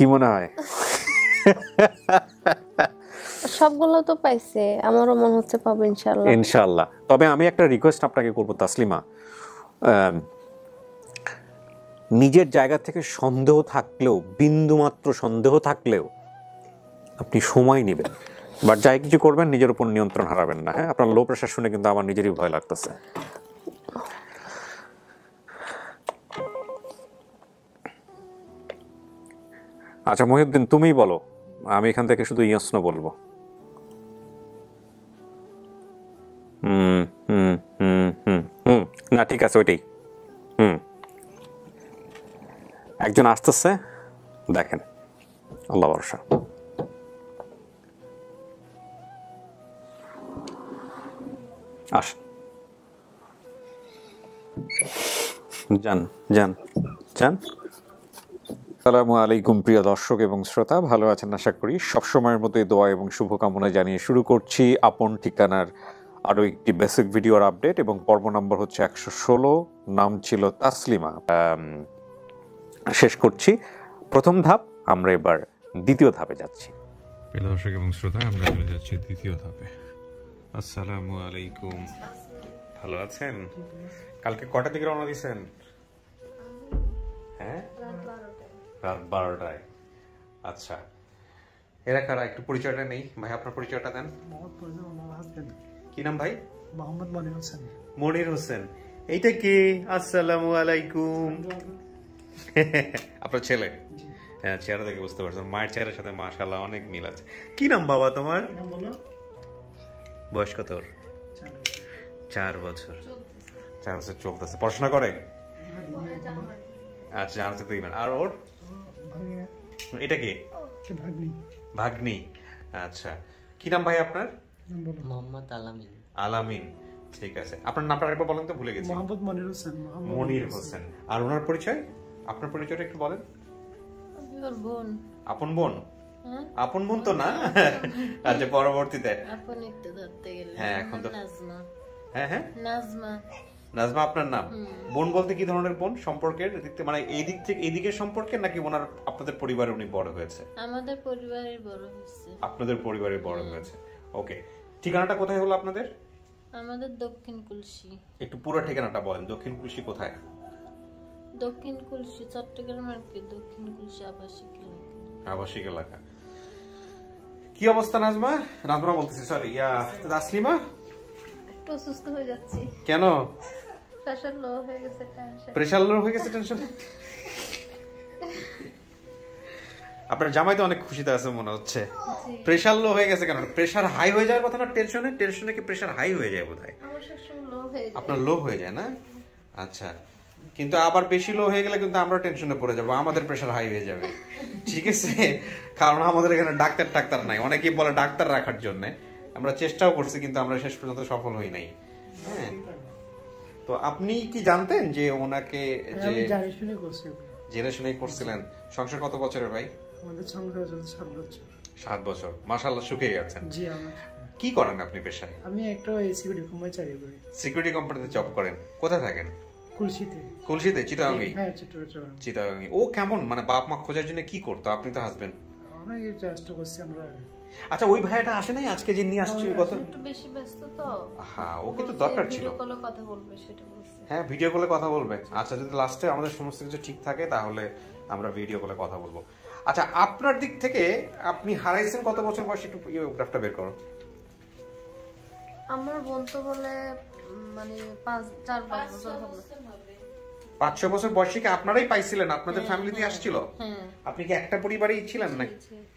কি মনে হয়? সবগুলো তো পাইছে, আমারও মনে হচ্ছে পাবো ইনশাআল্লাহ। ইনশাআল্লাহ। তবে আমি একটা রিকোয়েস্ট আপনাকে করব তাসলিমা, নিজের জায়গা থেকে সন্দেহ থাকলেও, বিন্দুমাত্র সন্দেহ থাকলেও আপনি সময় নেবেন, বাট যাই কিছু করবেন নিজের উপর নিয়ন্ত্রণ হারাবেন না। হ্যাঁ, আপনার লো প্রেশার শুনে কিন্তু আমার নিজেরই ভয় লাগতেছে। আচ্ছা মহিউদ্দিন, তুমিই বলো, আমি এখান থেকে শুধু ইয়েস নো বলবো। হুম হুম হুম হুম হুম না ঠিক আছে, ওইটাই। একজন আসতেছে, দেখেন, আল্লাহ ভরসা। আসেন, যান যান যান। আসসালামু আলাইকুম প্রিয় দর্শক এবং শ্রোতা, ভালো আছেন আশা করি। সবসময়ের মতোই দোয়া এবং শুভকামনা জানিয়ে শুরু করছি আপন ঠিকানার আরও একটি বেসিক ভিডিওর আপডেট, এবং পর্ব নম্বর হচ্ছে 116। নাম ছিল তাসলিমা। শেষ করছি প্রথম ধাপ, আমরা এবার দ্বিতীয় ধাপে যাচ্ছি। প্রিয় দর্শক এবং শ্রোতা, আমরা চলে যাচ্ছি দ্বিতীয় ধাপে। আসসালামু আলাইকুম, ভালো আছেন? কালকে কটা দিকে রওনা দিয়েছেন? হ্যাঁ, রাত 12টায়। আচ্ছা, এরা কারা, একটু পরিচয়টা নেই ভাই, আপনার পরিচয়টা দেন। কি নাম ভাই? মোহাম্মদ মনির হোসেন। মনির হোসেন, এইটা কে? আসসালামু আলাইকুম। আপনার ছেলে? হ্যাঁ, চেহারা দেখে বুঝতে পারছেন, মায়ের চেহারার সাথে মাশাআল্লাহ অনেক মিল আছে। কি নাম বাবা তোমার? বয়স কত ওর? 4 বছর। 4 বছর চলতেছে। পড়াশোনা করে? আচ্ছা, জানতে তো ইমান। আর ওর এটা কি? ভাগ্নি। আচ্ছা, কি নাম ভাই আপনার? মোহাম্মদ আলামিন। আলামিন, ঠিক আছে। আপনার নামটা আরেকবার বলেন তো, ভুলে গেছি। মোহাম্মদ মনির হোসেন। মনির হোসেন। আর ওনার পরিচয়, আপনার পরিচয়টা একটু বলেন। বোন। আপন বোন? আপন বোন তো না। আচ্ছা, পরবর্তীতে আপন একটু ধরতে গেলে হ্যাঁ, এখন তো নাজমা। হ্যাঁ হ্যাঁ, নাজমা। নাজমা আপনার নাম। বোন বলতে কি ধরনের বোন? সম্পর্কের দিক থেকে, মানে এই দিক থেকে, এই দিকের সম্পর্কে, নাকি ওনার আপনাদের পরিবারে উনি বড় হয়েছে? আমাদের পরিবারের বড় হয়েছে। আপনাদের পরিবারে বড় হয়েছে, ওকে। ঠিকানাটা কোথায় হলো আপনাদের? আমাদের দক্ষিণ কুলসি। একটু পুরো ঠিকানাটা বলেন। দক্ষিণ কুলসি কোথায়? দক্ষিণ কুলসি চট্টগ্রামের দক্ষিণ কুলসি আবাসিক এলাকা। আবাসিক এলাকা। কি অবস্থা নাজমা? নাজমা বলতেছি, সরি, তাসলিমা। একটু অসুস্থ হয়ে যাচ্ছি। কেন? প্রেসার লো হয়ে গেছে, টেনশন। প্রেসার লো হয়ে গেছে, টেনশন। আপনার জামাই তো অনেক খুশিতে আছে মনে হচ্ছে। প্রেসার লো হয়ে গেছে কেন? প্রেসার হাই হয়ে যাওয়ার কথা না টেনশনে? টেনশনে কি প্রেসার হাই হয়ে যায় বোধহয়? আমার সবসময় লো হয়ে যায়। আপনার লো হয়ে যায় না? আচ্ছা, কিন্তু আবার বেশি লো হয়ে গেলে কিন্তু আমরা টেনশনে পড়ে যাবো, আমাদের প্রেসার হাই হয়ে যাবে। ঠিক আছে, কারণ আমাদের এখানে ডাক্তার নাই। অনেকেই বলে ডাক্তার রাখার জন্য, আমরা চেষ্টাও করছি কিন্তু আমরা শেষ পর্যন্ত সফল হই নাই। হ্যাঁ, তো আপনি কি জানতেন যে ওনাকে যে জেনে শুনেই করছিলেন? সংসার কত বছরের ভাই? আমাদের সংসার 7 বছর। 7 বছর, মাশাআল্লাহ, সুখে গেছেন। জি, আমার। কি করেন আপনি পেশায়? আমি একটা সিকিউরিটি কোম্পানি চাকরি করি। সিকিউরিটি কোম্পানিতে জব করেন? কোথায় থাকেন? কুলসিতে। কুলসিতে, চিটাগাঙ্গে? হ্যাঁ, চিটাগাং। চিটাগাঙ্গে। ও কেমন, মানে বাপ মা খোঁজার জন্য কি করতো? আপনি তো হাজবেন্ড। অনেক চেষ্টা করছি আমরা। আচ্ছা, ওই ভাইয়াটা আসে নাই আজকে যে নিয়ে আসছে কথা? একটু বেশি ব্যস্ত তো। হ্যাঁ, ওকে তো দরকার ছিল। ভিডিও কলে কথা বলবে, সেটা বলছে। হ্যাঁ, ভিডিও কলে কথা বলবে। আচ্ছা, যদি লাস্টে আমাদের সমস্ত কিছু ঠিক থাকে তাহলে আমরা ভিডিও কলে কথা বলবো। আচ্ছা, আপনার দিক থেকে আপনি হারাইছেন কত বছর বয়সে? একটু গ্রাফটা বের করো। আমার বোন তো বলে মানে 4-5 বছর হবে। 5-6 বছর বয়সে কি আপনারাই পাইছিলেন? আপনাদের ফ্যামিলিতে আসছিল? হ্যাঁ। আপনি কি একটা পরিবারেই ছিলেন নাকি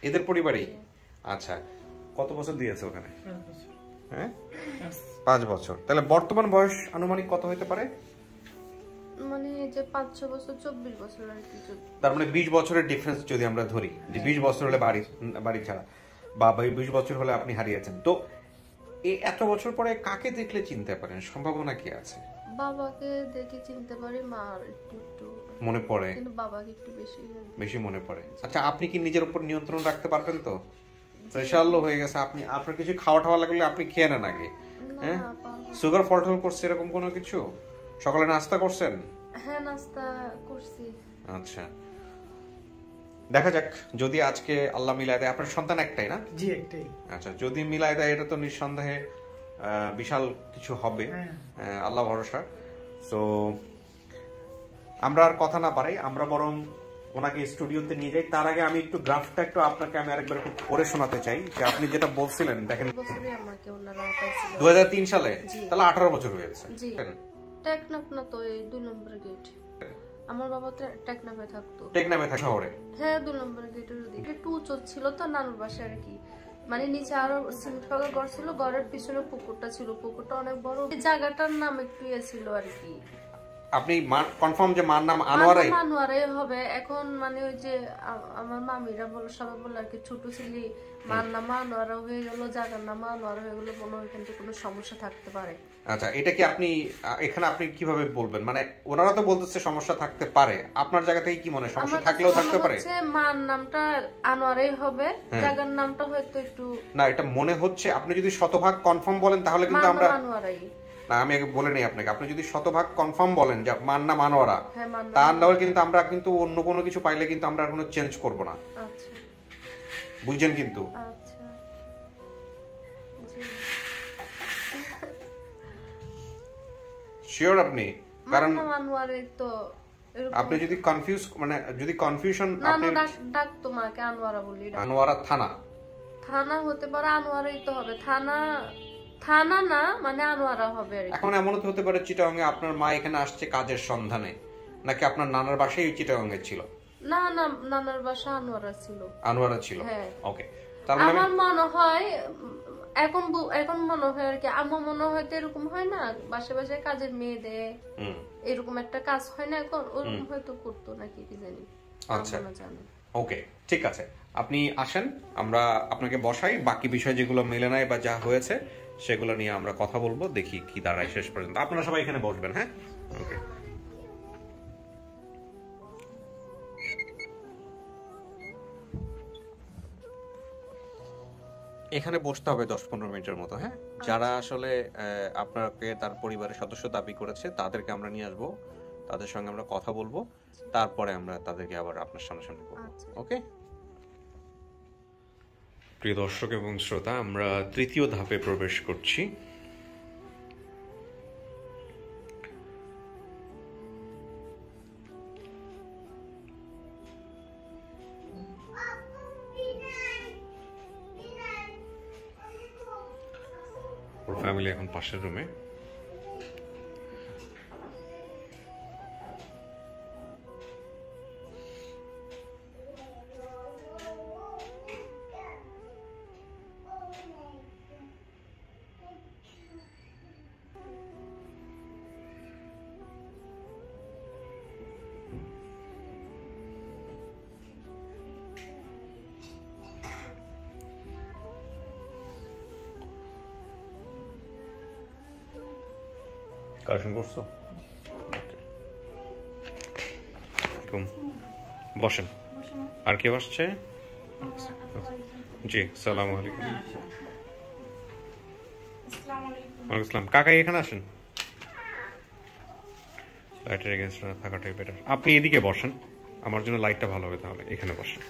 এদের পরিবারেই? আচ্ছা, কত বছর দিয়েছে ওখানে? হ্যাঁ, 5 বছর। তাহলে বর্তমান বয়স আনুমানিক কত হতে পারে? মানে যে 5-6 বছর, 24 বছর আর কি। তার মানে 20 বছরের ডিফারেন্স যদি আমরা ধরি, যে 20 বছর হলে বাড়ি ছাড়া, বা 20 বছর হলে আপনি হারিয়েছেন, তো এই এত বছর পরে কাকে দেখলে চিনতে পারেন? সম্ভাবনা কি আছে? বাবাকে দেখে চিনতে পারি, মার একটু মনে পড়ে, কিন্তু বাবাকে একটু বেশি মনে পড়ে। আচ্ছা, আপনি কি নিজের উপর নিয়ন্ত্রণ রাখতে পারবেন তো? প্রেশার লো হয়ে গেছে, আপনার কিছু খাওয়া লাগলে আপনি খেয়ে নেন আগে? হ্যাঁ, সুগার ফল্ট করছে এরকম কোনো কিছু? সকালে নাস্তা করছেন? হ্যাঁ, নাস্তা করছি। আচ্ছা, দেখা যাক যদি আজকে আল্লাহ মিলায় দেয়। আপনার সন্তান একটাই না? জি একটাই। আচ্ছা, যদি মিলায় দেয় এটা তো নিঃসন্দেহে বিশাল কিছু হবে, আল্লাহ ভরসা। সো আমরা আর কথা না পারি, আমরা বরং ওনাকে স্টুডিওতে নিয়ে যাই। তার আগে আমি একটু গ্রাফটা একটু আপনাকে আমি আরেকবার একটু পড়ে শোনাতে চাই যে আপনি যেটা বলছিলেন। দেখেন 2003 সালে, তাহলে 18 বছর হয়ে গেছে। টেকনাফ না তো, এই 2 নম্বর গেট। আমার বাবা টেকনাফে থাকতো। টেকনাফে থাকে শহরে? হ্যাঁ, 2 নম্বর গেটের ওদিকে একটু উঁচু ছিল তো নানুর বাসায় আর কি। মানে নিচে আরো সিমেন্ট ফাঁকা ঘর ছিল, ঘরের পিছনে পুকুরটা ছিল, পুকুরটা অনেক বড়। এই জায়গাটার নাম একটু ছিল আর কি। আপনি কনফার্ম যে মার নাম আনোয়ারাই? আনোয়ারাই হবে। এখন মানে ওই যে আমার মামিরা বলে, সবাই বলে আর কি, ছোট ছেলে মার নাম আনোয়ারা হয়ে গেল, জায়গার নাম আনোয়ারা হয়ে গেল, মনে হয় কিন্তু কোনো সমস্যা থাকতে পারে। আচ্ছা, এটা কি আপনি এখানে আপনি কিভাবে বলবেন? মানে ওনারা তো বলতেছে সমস্যা থাকতে পারে, আপনার জায়গা থেকে কি মনে হয় সমস্যা থাকলেও থাকতে পারে? মার নামটা আনোয়ারাই হবে, জায়গার নামটা হয়তো একটু না, এটা মনে হচ্ছে। আপনি যদি শতভাগ কনফার্ম বলেন তাহলে কিন্তু আমরা আনোয়ারাই না, আমি আগে বলে নেই আপনাকে। আপনি যদি শতভাগ কনফার্ম বলেন যে মার নাম আনোয়ারা, তাহলে কিন্তু আমরা কিন্তু অন্য কোনো কিছু পাইলে কিন্তু আমরা কোনো চেঞ্জ করব না। আচ্ছা, বুঝছেন? কিন্তু আচ্ছা, শিওর আপনি? কারণ আনোয়ারাই তো। আপনি যদি কনফিউজ, মানে যদি কনফিউশন, আপনি ডাক তোমাকে আনোয়ারা বলি। আনোয়ারা থানা? থানা হতে পারে, আনোয়ারাই তো হবে। থানা থানা না, মানে আনোয়ারা হবে। এখন এমন তো হতে পারে চিটাগাং এ আপনার মা এখানে আসছে কাজের সন্ধানে, নাকি আপনার নানার বাসায় চিটাগাং এ ছিল? না না, নানার বাসা আনোয়ারা ছিল। আনোয়ারা ছিল, হ্যাঁ। ওকে। তার মানে আমার মনে হয় এখন মনে হয় আর কি, আমার মনে হয় তো এরকম হয় না, বাসা বাসায় কাজের মেয়ে দেয়, এরকম একটা কাজ হয় না এখন, ওরকম হয়তো করতো নাকি, কি জানি। আচ্ছা, ওকে, ঠিক আছে। আপনি আসেন, আমরা আপনাকে বসাই, বাকি বিষয় যেগুলো মেলে নাই বা যা হয়েছে সেগুলো নিয়ে আমরা কথা বলবো, দেখি কি দাঁড়ায় শেষ পর্যন্ত। আপনারা সবাই এখানে বসবেন, হ্যাঁ? ওকে। এখানে বসতে হবে 10-15 মিনিটের মতো, হ্যাঁ? যারা আসলে আপনাকে তার পরিবারের সদস্য দাবি করেছে তাদেরকে আমরা নিয়ে আসবো, তাদের সঙ্গে আমরা কথা বলবো, তারপরে আমরা তাদেরকে আবার আপনার সামনাসামনি করবো, ওকে? প্রিয় দর্শক এবং শ্রোতা, আমরা তৃতীয় ধাপে প্রবেশ করছি। ওর ফ্যামিলি এখন পাশের রুমে। কালেকশন করছো? বসেন। আর কেউ আসছে? জি, সালাম আলাইকুম। ওয়ালাইকুম আসসালাম। কাকাই এখানে আসেন, লাইটের এগেনস্টে থাকাটাই বেটার। আপনি এদিকে বসেন, আমার জন্য লাইটটা ভালো হবে, তাহলে এখানে বসেন।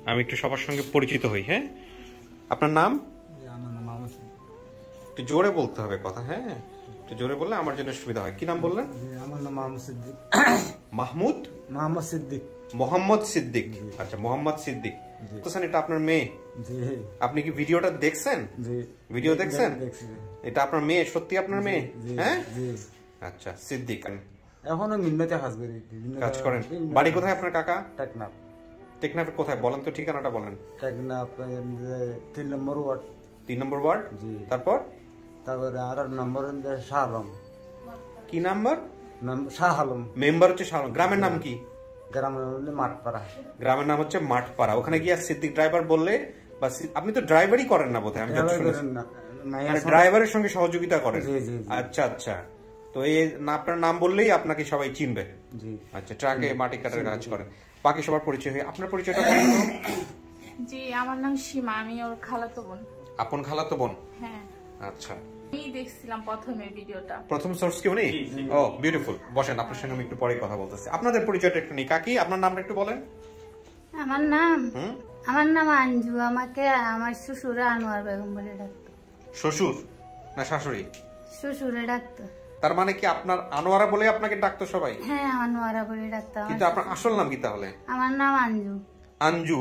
আমি একটু সবার সঙ্গে পরিচিত হই, হ্যাঁ? আপনার নাম? একটু জোরে বলতে হবে কথা, হ্যাঁ? একটু জোরে বললে আমার জন্য সুবিধা হয়। কি নাম বললেন? আমার নাম মোহাম্মদ সিদ্দিক। মাহমুদ? মোহাম্মদ সিদ্দিক। মোহাম্মদ সিদ্দিক, আচ্ছা, মোহাম্মদ সিদ্দিক। তো স্যার, এটা আপনার মেয়ে? জি। আপনি কি ভিডিওটা দেখছেন? জি। ভিডিও দেখছেন? দেখছি। এটা আপনার মেয়ে? সত্যি আপনার মেয়ে? হ্যাঁ। জি। আচ্ছা, সিদ্দিক। এখনো মিন্নতে কাজ করি। কাজ করেন? বাড়ি কোথায় আপনার কাকা? টেকনাফ। টেকনাফের কোথায় বলেন তো, ঠিকানাটা বলেন। টেকনাফ 3 নম্বর ওয়ার্ড। 3 নম্বর ওয়ার্ড? জি। তারপর? তারপরে আর নম্বর শাহ আলম। কি নাম্বার? শাহ আলম। মেম্বার হচ্ছে শাহ আলম। গ্রামের নাম কি? গ্রামের হচ্ছে মাঠপাড়া। গ্রামের নাম হচ্ছে মাঠপাড়া। ওখানে গিয়ে সিদ্দিক ড্রাইভার বললে, বা আপনি তো ড্রাইভারই করেন না বোধহয়, আমি ড্রাইভারের সঙ্গে সহযোগিতা করেন? আচ্ছা আচ্ছা। তো এই আপনার নাম বললেই আপনাকে সবাই চিনবে? জি। আচ্ছা, ট্রাকে মাটি কাটার কাজ করেন। বাকি সবার পরিচয় হয়। আপনার পরিচয়টা বলুন তো। জি, আমার নাম সীমা, আমি ওর খালাতো বোন। আপন খালাতো বোন? হ্যাঁ। আচ্ছা, আমি দেখছিলাম প্রথমে ভিডিওটা। প্রথম সোর্স কি উনি? ও, বিউটিফুল। বসেন, আপনার সঙ্গে আমি একটু পরে কথা বলতেছি। আপনাদের পরিচয়টা একটু নিই। কাকি, আপনার নামটা একটু বলেন। আমার নাম আঞ্জু। আমাকে আমার শ্বশুর আনোয়ার বেগম বলে ডাকতো। শ্বশুর না শাশুড়ি? শ্বশুরে ডাকতো। তার মানে কি আপনার আনোয়ারা বলে আপনাকে ডাকতো সবাই? হ্যাঁ, আনোয়ারা বলে ডাকতো। কিন্তু আপনার আসল নাম কি তাহলে? আমার নাম আঞ্জু। আঞ্জু।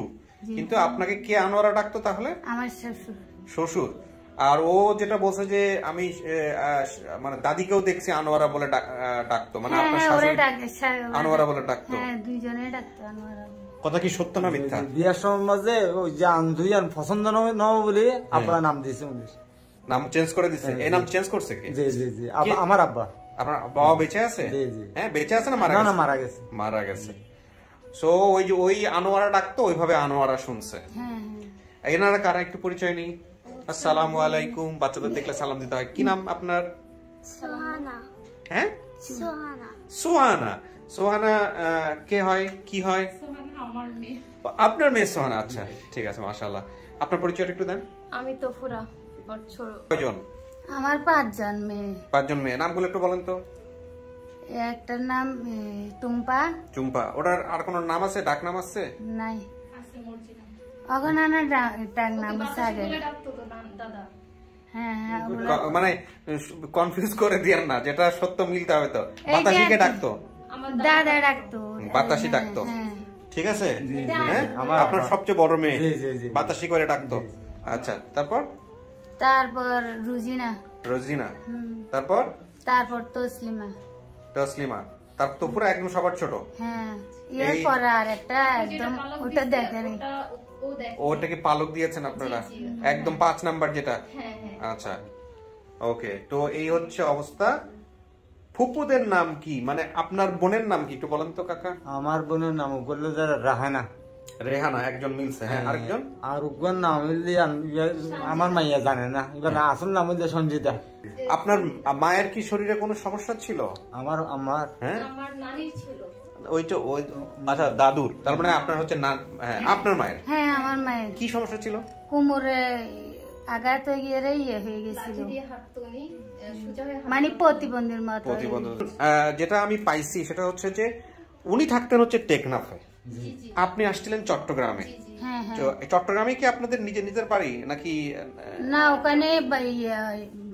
কিন্তু আপনাকে কে আনোয়ারা ডাকতো তাহলে? আমার শ্বশুর। শ্বশুর। আর ও যেটা বলছে যে আমি মানে দাদিকেও দেখছি আনোয়ারা বলে ডাকতো, মানে আপনার শাশুড়ি আনোয়ারা বলে ডাকতো? হ্যাঁ, দুইজনে ডাকতো আনোয়ারা। কথা কি সত্য না মিথ্যা? বিয়ার সমাজে ওই যে আন্দুয়ান পছন্দ নয় বলে আপনার নাম দিয়েছে। নাম চেঞ্জ করে দিচ্ছে। এই নাম চেঞ্জ করছে কি? জি জি জি, আমার আব্বা। আপনার বাবা বেঁচে আছে? জি জি। হ্যাঁ বেঁচে আছে না মারা না গেছে? না, মারা গেছে। মারা গেছে। সো ওই যে ওই আনোয়ারা ডাকতো, ওইভাবে আনোয়ারা শুনছে। হ্যাঁ। এনারা কারা একটু পরিচয় নেই। আসসালামু আলাইকুম। বাচ্চাদের দেখলে সালাম দিতে হয়। কি নাম আপনার? সোহানা। হ্যাঁ, সোহানা। সোহানা। সোহানা কে হয়, কি হয়? আমার মেয়ে। আপনার মেয়ে সোহানা। আচ্ছা ঠিক আছে, মাশাআল্লাহ। আপনার পরিচয়টা একটু দেন। আমি তো ফুরা ছোট। কয়জন? আমার 5 জন মেয়ে। 5 জন মেয়ে। নামগুলো একটু বলেন তো। একটার নাম টুম্পা। চুম্পা। ওটার আর কোনো নাম আছে, ডাক নাম আছে? নাই, এখন আনার ডাক নাম আছে আগে। হ্যাঁ হ্যাঁ, মানে কনফিউজ করে দিয়েন না, যেটা সত্য মিলতে হবে তো। বাতাসিকে ডাকতো? দাদা ডাকতো। বাতাসি ডাকতো। ঠিক আছে। হ্যাঁ, আপনার সবচেয়ে বড় মেয়ে বাতাসি করে ডাকতো। আচ্ছা, তারপর রুজিনা। রোজিনা। তারপর তসলিমা। তসলিমা। তারপর তো পুরো একদম সবার ছোট। হ্যাঁ, এরপর আর একটা একদম ওটা দেখেনি। ওটাকে পালক দিয়েছেন আপনারা? একদম 5 নাম্বার যেটা? আচ্ছা ওকে। তো এই হচ্ছে অবস্থা। ফুপুদের নাম কি, মানে আপনার বোনের নাম কি একটু বলেন তো কাকা? আমার বোনের নাম বললো রাহানা। রেহানা একজন মিলছে। হ্যাঁ, আরেকজন? আর ওর নাম আমার মাইয়া জানে না। এবার আসল নাম হচ্ছে সঞ্জিতা। আপনার মায়ের কি শরীরে কোনো সমস্যা ছিল? আমার হ্যাঁ, আমার নানির ছিল। ওই আচ্ছা দাদুর। তার মানে আপনার হচ্ছে না? হ্যাঁ, আপনার মায়ের? হ্যাঁ, আমার মায়ের কি সমস্যা ছিল? কোমরে আঘাত হয়ে গিয়ে হয়ে গেছিল, মানে প্রতিবন্ধীর মতো। যেটা আমি পাইছি সেটা হচ্ছে যে উনি থাকতেন হচ্ছে টেকনাফে, আপনি আসছিলেন চট্টগ্রামে। চট্টগ্রামে কি আপনাদের নিজের বাড়ি নাকি? না, ওখানে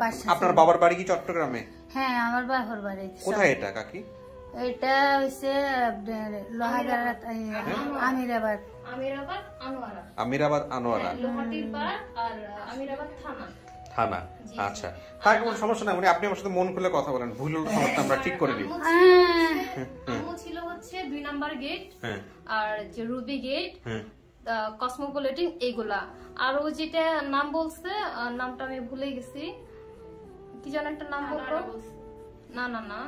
বাসা। আপনার বাবার বাড়ি কি চট্টগ্রামে? হ্যাঁ, আমার বাবার বাড়ি। কোথায় এটা কাকি? এটা হচ্ছে লোহাগাড়া, আমিরাবাদ। আমিরাবাদ আনোয়ারা থানা। আচ্ছা, তার কোনো সমস্যা নাই। আপনি আমার সাথে মন খুলে কথা বলেন, ভুল হলে সমস্যা আমরা ঠিক করে দিব। আম্মু ছিল হচ্ছে 2 নাম্বার গেট, আর যে রুবি গেট, কসমোপলিটন, এইগুলা। আর ও যেটা নাম বলছে, নামটা আমি ভুলে গেছি, কি যেন একটা নাম বলতো। না না না,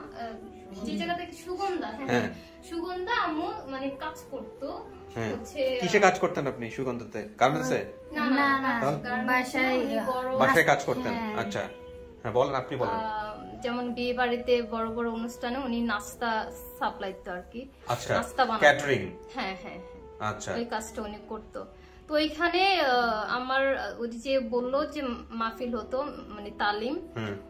যে জায়গা থেকে সুগন্ধা। হ্যাঁ, সুগন্ধা আম্মু মানে কাজ করতো। কিসে কাজ করতেন আপনি সুগন্ধাতে? গার্মেন্টসে? না না, বাসায় কাজ করতেন। আচ্ছা হ্যাঁ, বলেন, আপনি বলেন। যেমন বিয়ে বাড়িতে বড় বড় অনুষ্ঠানে উনি নাস্তা সাপ্লাই দিত আর কি। আচ্ছা, নাস্তা বানাতো, ক্যাটারিং। হ্যাঁ হ্যাঁ। আচ্ছা, ওই কাজটা উনি করতো। তো এইখানে আমার ওই যে বললো যে মাহফিল হতো, মানে তালিম,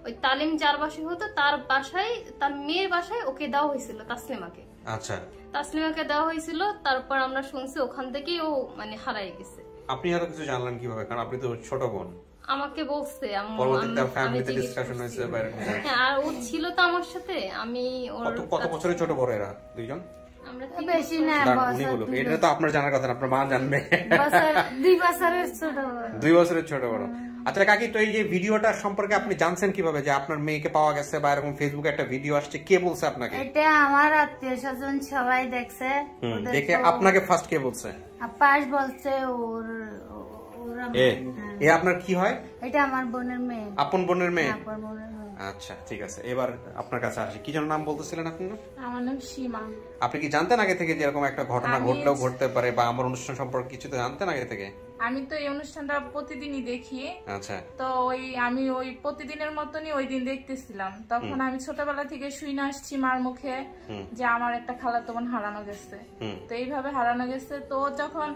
ওই তালিম যার বাসায় হতো তার বাসায়, তার মেয়ের বাসায় ওকে দেওয়া হয়েছিল, তাসলিমাকে। আচ্ছা, তাসলিমাকে দেওয়া হয়েছিল। তারপর আমরা শুনছি ওখান থেকেই ও মানে হারাই গেছে। আপনি আরো কিছু জানলেন কিভাবে? কারণ আপনি তো ছোট বোন। আমাকে বলছে, হ্যাঁ, আর ও ছিল তো আমার সাথে। আমি কত বছরের ছোট বড় এরা দুইজন? বেশি না, এটা তো আপনার জানার কথা, আপনার মা জানবে। 2 বছরের ছোট। 2 বছরের ছোট বড়। আচ্ছা কাকি, তো এই যে ভিডিওটা সম্পর্কে আপনি জানছেন কিভাবে যে আপনার মেয়েকে পাওয়া গেছে, বা এরকম ফেসবুকে একটা ভিডিও আসছে? কে বলছে আপনাকে? এটা আমার আত্মীয় স্বজন সবাই দেখছে। দেখে আপনাকে ফার্স্ট কে বলছে? আপাস বলছে। আপনার কি হয়? এটা আমার বোনের মেয়ে। আপন বোনের মেয়ে? আচ্ছা ঠিক আছে, এবার আপনার কাছে আসি। কি যেন নাম বলতেছিলেন আপনি? আমার নাম সীমা। আপনি কি জানতেন আগে থেকে যে এরকম একটা ঘটনা ঘটলেও ঘটতে পারে, বা আমার অনুষ্ঠান সম্পর্কে কিছু তো জানতেন আগে থেকে? আমি তো এই অনুষ্ঠানটা প্রতিদিনই দেখি। আচ্ছা, তো আমি ওই প্রতিদিনের মতনই ওই দিন দেখতেছিলাম। তখন আমি ছোটবেলা থেকে শুনে আসছি মার মুখে যে আমার একটা খালাতো বোন হারানো গেছে। তো এইভাবে হারানো গেছে। তো যখন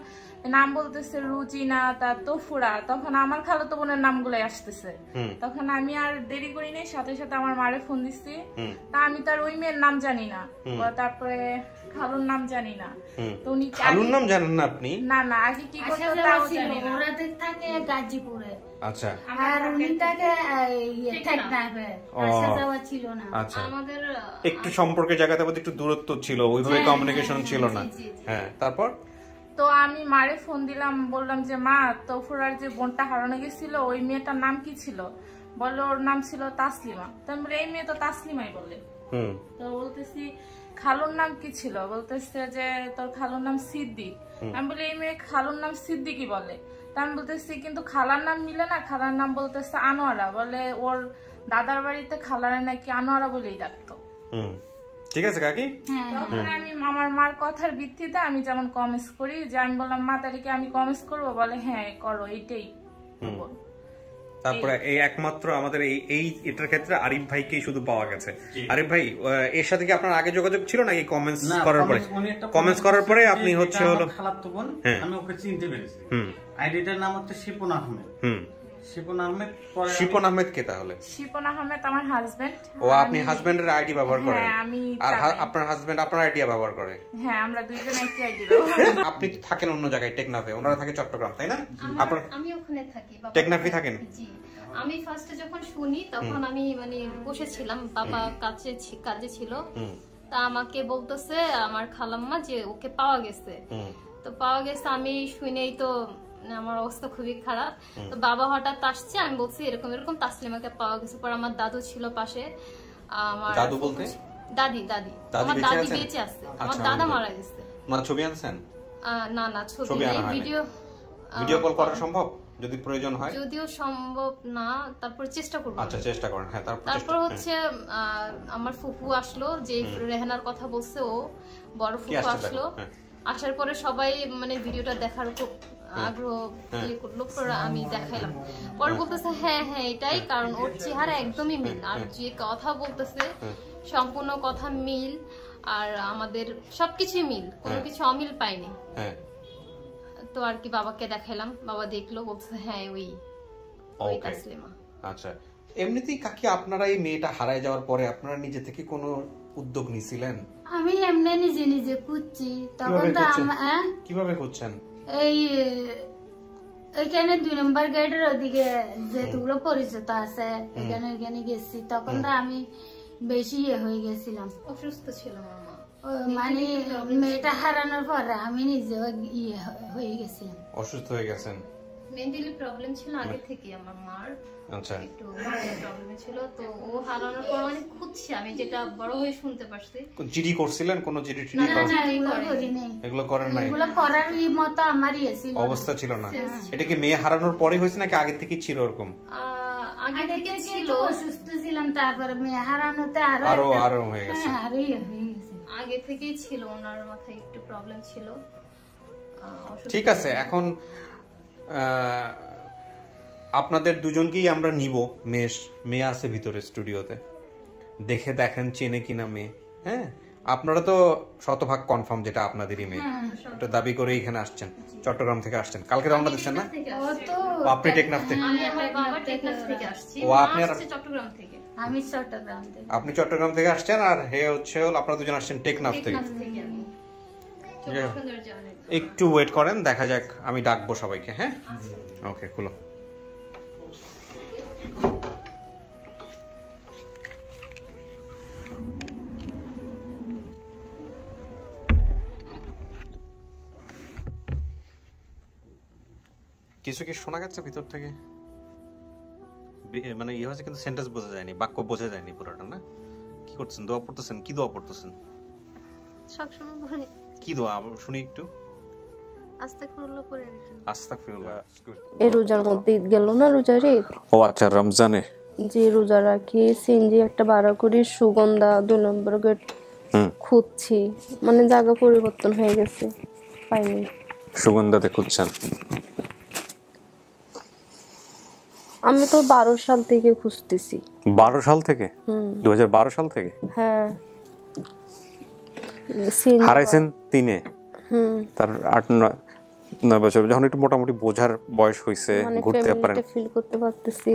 নাম বলতেছে রুজিনা, তার তোফুরা, তখন আমার খালাতো বোনের নামগুলাই আসতেছে। তখন আমি আর দেরি করি নাই, সাথে সাথে আমার মারে ফোন দিচ্ছি। তা আমি তার ওই মেয়ের নাম জানি না। তারপরে খালুর নাম জানি না। তো উনি খালুর নাম জানেন না আপনি? না না, আগে কি করতে আসা তাও যাওয়া ছিল, জানি না। ওরা থাকে গাজীপুরে, আচ্ছা আর উনি থাকে টেকনাফে, আসা যাওয়া ছিল না। আচ্ছা, আমাদের একটু সম্পর্কের জায়গাতে মধ্যে একটু দূরত্ব ছিল, ওইভাবে কমিউনিকেশন ছিল না। হ্যাঁ, তারপর তো আমি মারে ফোন দিলাম, বললাম যে মা, তৌফুরার যে বোনটা হারানো গেছিল ওই মেয়েটার নাম কি ছিল? বললো ওর নাম ছিল তাসলিমা। তো আমি বলি এই মেয়ে তো তাসলিমাই বলে। তো বলতেছি খালুর নাম কি ছিল? বলতেছে যে তোর খালুর নাম সিদ্দিক। আমি বলি এই মেয়ে খালুর নাম সিদ্দিকই বলে। তা আমি বলতেছি কিন্তু খালার নাম মিলে না, খালার নাম বলতেছে আনোয়ারা, বলে ওর দাদার বাড়িতে খালারে নাকি আনোয়ারা বলেই ডাকতো। ঠিক আছে কাকি। তখন আমি আমার মার কথার ভিত্তিতে আমি যেমন কমেন্টস করি, যে আমি বললাম মা তাহলে কি আমি কমেন্টস করবো? বলে হ্যাঁ করো, এইটাই। তারপরে এই একমাত্র আমাদের এই এটার ক্ষেত্রে আরিফ ভাইকেই শুধু পাওয়া গেছে। আরিফ ভাই, এর সাথে কি আপনার আগে যোগাযোগ ছিল নাকি কমেন্টস করার পরে? কমেন্টস করার পরে আপনি হচ্ছে হলো খালাতো বোন, আমি ওকে চিনতে পেরেছি। আইডিটার নাম হচ্ছে শিপন আহমেদ। শিপন আহমেদ। শিপন আহমেদ কে তাহলে? শিপন আহমেদ আমার হাজবেন্ড। ও, আপনি হাজবেন্ডের আইডি ব্যবহার করেন? হ্যাঁ, আমি। আর আপনার হাজবেন্ড আপনার আইডি ব্যবহার করে? হ্যাঁ, আমরা দুইজন একই আইডি ব্যবহার। আপনি থাকেন অন্য জায়গায় টেকনাফে, ওনারা থাকে চট্টগ্রাম, তাই না? আপনার আমি ওখানে থাকি। টেকনাফে থাকেন? জি। আমি ফার্স্টে যখন শুনি তখন আমি মানে বসেছিলাম, বাবা কাজে ছিল। তা আমাকে বলতেছে আমার খালাম্মা যে ওকে পাওয়া গেছে। তো পাওয়া গেছে, আমি শুনেই তো আমার অবস্থা খুবই খারাপ। তো বাবা হঠাৎ আসছে, আমি বলছি এরকম এরকম তাসলিমাকে পাওয়া গেছে। পর আমার দাদু ছিল পাশে। আমার দাদু বলতে দাদি আমার দাদি বেঁচে আছে, আমার দাদা মারা গেছে। মানে ছবি আনছেন? না ছবি নেই, ভিডিও কল করা সম্ভব যদি প্রয়োজন হয়? যদিও সম্ভব না, তারপর চেষ্টা করব। আচ্ছা, চেষ্টা করেন। হ্যাঁ, তারপর হচ্ছে আমার ফুফু আসলো, যে রেহানার কথা বলছে, ও বড় ফুফু আসলো। আসার পরে সবাই মানে ভিডিওটা দেখার খুব আগ্রহ করলো। আমি দেখাইলাম, পরে বলতেছে হ্যাঁ এটাই, কারণ ওর চেহারা একদমই মিল, আর যে কথা বলতেছে সম্পূর্ণ কথা মিল, আর আমাদের সবকিছু মিল, কোনো কিছু অমিল পাইনি। তো আর কি বাবাকে দেখাইলাম, বাবা দেখলো, বলছে হ্যাঁ ওই তাসলিমা। আচ্ছা, এমনিতেই কাকি আপনারা এই মেয়েটা হারায় যাওয়ার পরে আপনারা নিজে থেকে কোনো উদ্যোগ নিছিলেন? আমি এমনি নিজে খুঁজছি। তখন তো কিভাবে খুঁজছেন? এই এখানে 2 নম্বর গেটের ওদিকে যেগুলো পরিচিত আছে, এখানে গেছি। তখন তো আমি বেশি হয়ে গেছিলাম, অসুস্থ ছিল আমার মা। মানে মেয়েটা হারানোর পরে আমি নিজে হয়ে গেছিলাম, অসুস্থ হয়ে গেছেন। মেন্টালি প্রবলেম ছিল আগে থেকে আমার মার। আচ্ছা, একটু প্রবলেম ছিল, তো ও হারানোর পর অনেক খুঁজছি আমি, যেটা বড় হয়ে শুনতে পারছি। জিডি করছিলেন? কোন জিডি টিডি এগুলো করেন নাই? এগুলো করার মতো আমারই অবস্থা ছিল না। এটা কি মেয়ে হারানোর পরে হয়েছে নাকি আগে থেকে ছিল এরকম? আগে থেকে ছিল, অসুস্থ ছিলাম, তারপরে মেয়ে হারানোতে আরো হয়ে গেছে। আগে থেকেই ছিল, ওনার মাথায় একটু প্রবলেম ছিল। ঠিক আছে, এখন আপনাদের দুজনকেই আমরা নিব। মেয়ে আছে ভিতরে স্টুডিওতে, দেখেন চেনে কিনা মেয়ে। হ্যাঁ, আপনারা তো শতভাগ কনফার্ম যেটা আপনাদেরই মেয়ে, এটা দাবি করে এখানে আসছেন, চট্টগ্রাম থেকে আসছেন। কালকে রওনা দিচ্ছেন না? আপনি টেকনাফ থেকে? ও, আপনি চট্টগ্রাম থেকে আসছেন, আর হে হচ্ছে আপনারা দুজন আসছেন টেকনাফ থেকে। একটু ওয়েট করেন, দেখা যাক, আমি ডাকবো সবাইকে। হ্যাঁ, ওকে, খুলো। কিছু কি শোনা যাচ্ছে ভিতর থেকে? মানে ইয়ে হচ্ছে, কিন্তু সেন্টেন্স বোঝা যায়নি, বাক্য বোঝা যায়নি পুরোটা। না, কি করছেন? দোয়া পড়তেছেন? কি দোয়া পড়তেছেন? সবসময় বলে কি দোয়া শুনি একটু। আস্তাগফিরুল্লাহ পড়ে রেখে। আস্তাগফিরুল্লাহ। এই রোজার মধ্যে ঈদ গেল না, রোজার ঈদ। ও আচ্ছা, রমজানে যে রোজা রাখি, সিনজি একটা ভাড়া করি, সুগন্ধা 2 নম্বর গেট খুঁজছি, মানে জায়গা পরিবর্তন হয়ে গেছে, পাইনি। সুগন্ধাতে খুঁজছেন? আমি তো 12 সাল থেকে খুঁজতেছি। 12 সাল থেকে? 2012 সাল থেকে? হ্যাঁ। হারাইছেন 3-এ? তার 8-9 বছর, যখন একটু মোটামুটি বোঝার বয়স হয়েছে, ঘুরতে পারেন, ফিল করতে পারতেছি,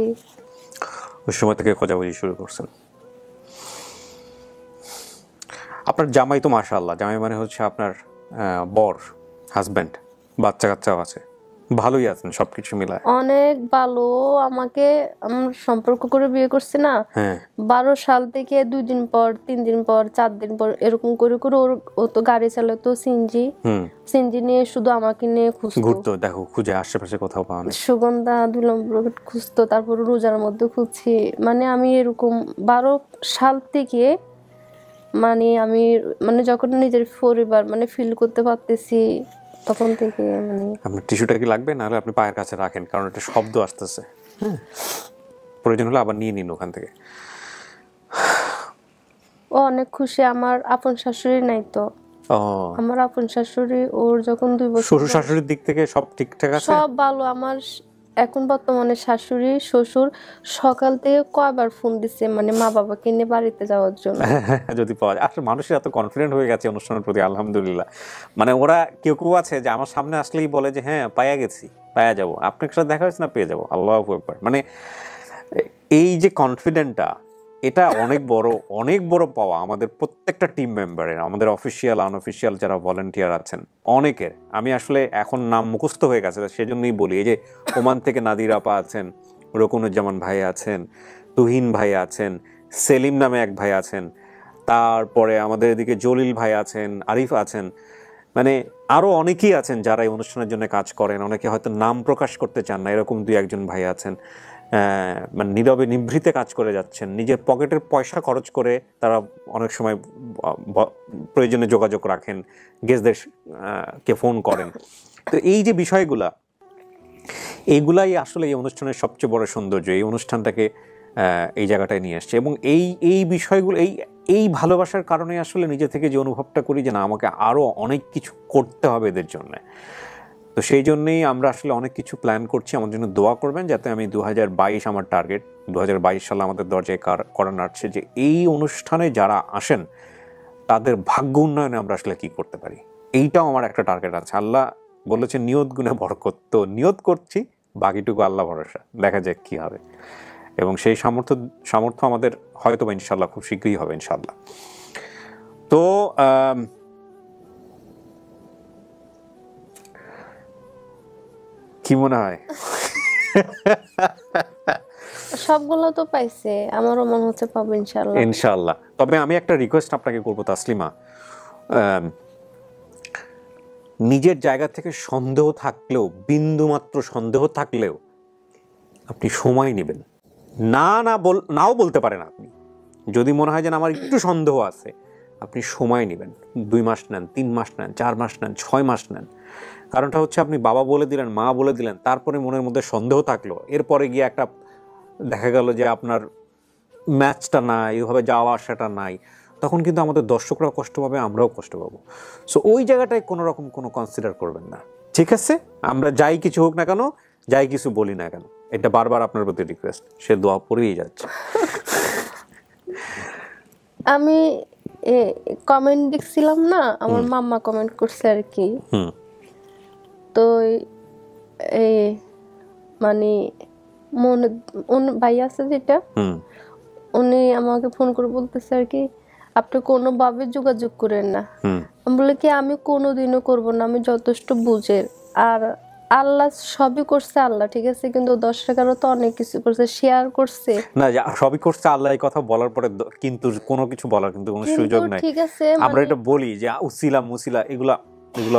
ওই সময় থেকে খোঁজাখুঁজি শুরু করছেন। আপনার জামাই তো মাশাআল্লাহ, জামাই মানে হচ্ছে আপনার বর, হাজব্যান্ড, বাচ্চা কাচ্চাও আছে, ভালোই আছেন সবকিছু মিলায়। অনেক ভালো। আমাকে আমার সম্পর্ক করে বিয়ে করছে না, 12 সাল থেকে 2 দিন পর 3 দিন পর 4 দিন পর এরকম করে করে ও তো গাড়ি চালাতো সিনজি নিয়ে, শুধু আমাকে নিয়ে ঘুরতো। দেখো খুঁজে আশেপাশে কোথাও পাওয়া না, সুগন্ধা 2 নম্বর খুঁজতো, তারপর রোজার মধ্যে খুঁজছি। মানে আমি এরকম 12 সাল থেকে মানে আমি মানে যখন নিজের পরিবার মানে ফিল করতে পারতেছি তখন থেকে মানে। আপনার টিস্যুটা কি লাগবে? নাহলে আপনি পায়ের কাছে রাখেন, কারণ একটা শব্দ আসতেছে। প্রয়োজন হলে আবার নিয়ে নিন ওখান থেকে। ও অনেক খুশি। আমার আপন শাশুড়ি নাই তো, আমার আপন শাশুড়ি ওর যখন 2 বছর। শ্বশুর শাশুড়ির দিক থেকে সব ঠিকঠাক আছে? সব ভালো। আমার এখন বর্তমানে শাশুড়ি শ্বশুর সকাল থেকে কয়বার ফোন দিচ্ছে মানে মা বাবাকে নিয়ে বাড়িতে যাওয়ার জন্য। যদি পাওয়া যায়। আসলে মানুষের এত কনফিডেন্ট হয়ে গেছে অনুষ্ঠানের প্রতি, আলহামদুলিল্লাহ। মানে ওরা কেউ কেউ আছে যে আমার সামনে আসলেই বলে যে হ্যাঁ পাইয়া গেছি, পাইয়া যাবো, আপনার সাথে দেখা হয়েছে না, পেয়ে যাবো। আল্লাহু আকবার। মানে এই যে কনফিডেন্টটা, এটা অনেক বড় পাওয়া আমাদের প্রত্যেকটা টিম মেম্বারের, আমাদের অফিসিয়াল আনঅফিসিয়াল যারা ভলেন্টিয়ার আছেন অনেকের। আমি আসলে এখন নাম মুখস্থ হয়ে গেছে, সেজন্যই বলি। এই যে ওমান থেকে নাদির আপা আছেন, রকুনুজ্জামান ভাই আছেন, তুহিন ভাই আছেন, সেলিম নামে এক ভাই আছেন, তারপরে আমাদের এদিকে জলিল ভাই আছেন, আরিফ আছেন, মানে আরও অনেকেই আছেন যারা এই অনুষ্ঠানের জন্য কাজ করেন। অনেকে হয়তো নাম প্রকাশ করতে চান না, এরকম 2-1 ভাই আছেন। মানে নীরবে নিভৃতে কাজ করে যাচ্ছেন, নিজের পকেটের পয়সা খরচ করে তারা অনেক সময় প্রয়োজনে যোগাযোগ রাখেন, গেস্টদের কে ফোন করেন। তো এই যে বিষয়গুলা, এইগুলাই আসলে এই অনুষ্ঠানের সবচেয়ে বড় সৌন্দর্য। এই অনুষ্ঠানটাকে এই জায়গাটায় নিয়ে আসছে, এবং এই বিষয়গুলো, এই ভালোবাসার কারণে আসলে নিজে থেকে যে অনুভবটা করি যে না, আমাকে আরও অনেক কিছু করতে হবে এদের জন্য। তো সেই জন্যেই আমরা আসলে অনেক কিছু প্ল্যান করছি। আমার জন্য দোয়া করবেন যাতে আমি 2022 আমার টার্গেট, 2022 সালে আমাদের দরজায় করা নাড়ছে যে এই অনুষ্ঠানে যারা আসেন তাদের ভাগ্য উন্নয়নে আমরা আসলে কি করতে পারি, এইটাও আমার একটা টার্গেট আছে। আল্লাহ বলেছে নিয়ত গুণে বরকত, তো নিয়ত করছি, বাকিটুকু আল্লাহ ভরসা, দেখা যাক কি হবে। এবং সেই সামর্থ্য আমাদের হয়তো বা ইনশাল্লাহ খুব শীঘ্রই হবে ইনশাল্লাহ। তো কি মনে হয়? সবগুলো তো পাইছে, আমারও মনে হচ্ছে পাবো ইনশাআল্লাহ। তবে আমি একটা রিকোয়েস্ট আপনাকে করবো তাসলিমা, নিজের জায়গা থেকে সন্দেহ থাকলেও, বিন্দুমাত্র সন্দেহ থাকলেও আপনি সময় নেবেন। নাও বলতে পারেন আপনি। যদি মনে হয় যে আমার একটু সন্দেহ আছে, আপনি সময় নেবেন। 2 মাস নেন, 3 মাস নেন, 4 মাস নেন, 6 মাস নেন। কারণটা হচ্ছে আপনি বাবা বলে দিলেন, মা বলে দিলেন, তারপরে মনের মধ্যে সন্দেহ থাকলো, এরপরে গিয়ে একটা দেখা গেল যে আপনার ম্যাচটা নাই, এইভাবে যাওয়া আসাটা নাই, তখন কিন্তু আমাদের দর্শকরাও কষ্ট পাবে, আমরাও কষ্ট পাবো। সো ওই জায়গাটায় কোনো রকম কোনো কনসিডার করবেন না, ঠিক আছে? আমরা যাই কিছু হোক না কেন, যাই কিছু বলি না কেন, এটা বারবার আপনার প্রতি রিকোয়েস্ট। সে দোয়া পড়েই যাচ্ছে। আমি কমেন্ট দেখছিলাম না, আমার মাম্মা কমেন্ট করছে আর কি। তো মানে ভাই আছে যেটা, উনি আমাকে ফোন করে বলতেছে আর কি, আপনি কোনোভাবে যোগাযোগ করেন না। আমি বলি কি, আমি কোনোদিনও করব না, আমি যথেষ্ট বুঝের। আর আল্লাহ সবই করছে আল্লাহ, ঠিক আছে, কিন্তু দর্শকেরও তো অনেক কিছু করছে, শেয়ার করছে না, সবই করছে আল্লাহ। এই কথা বলার পরে কিন্তু কোনো কিছু বলার কিন্তু কোনো সুযোগ নাই, ঠিক আছে? আমরা এটা বলি যে উসিলা মুসিলা এগুলা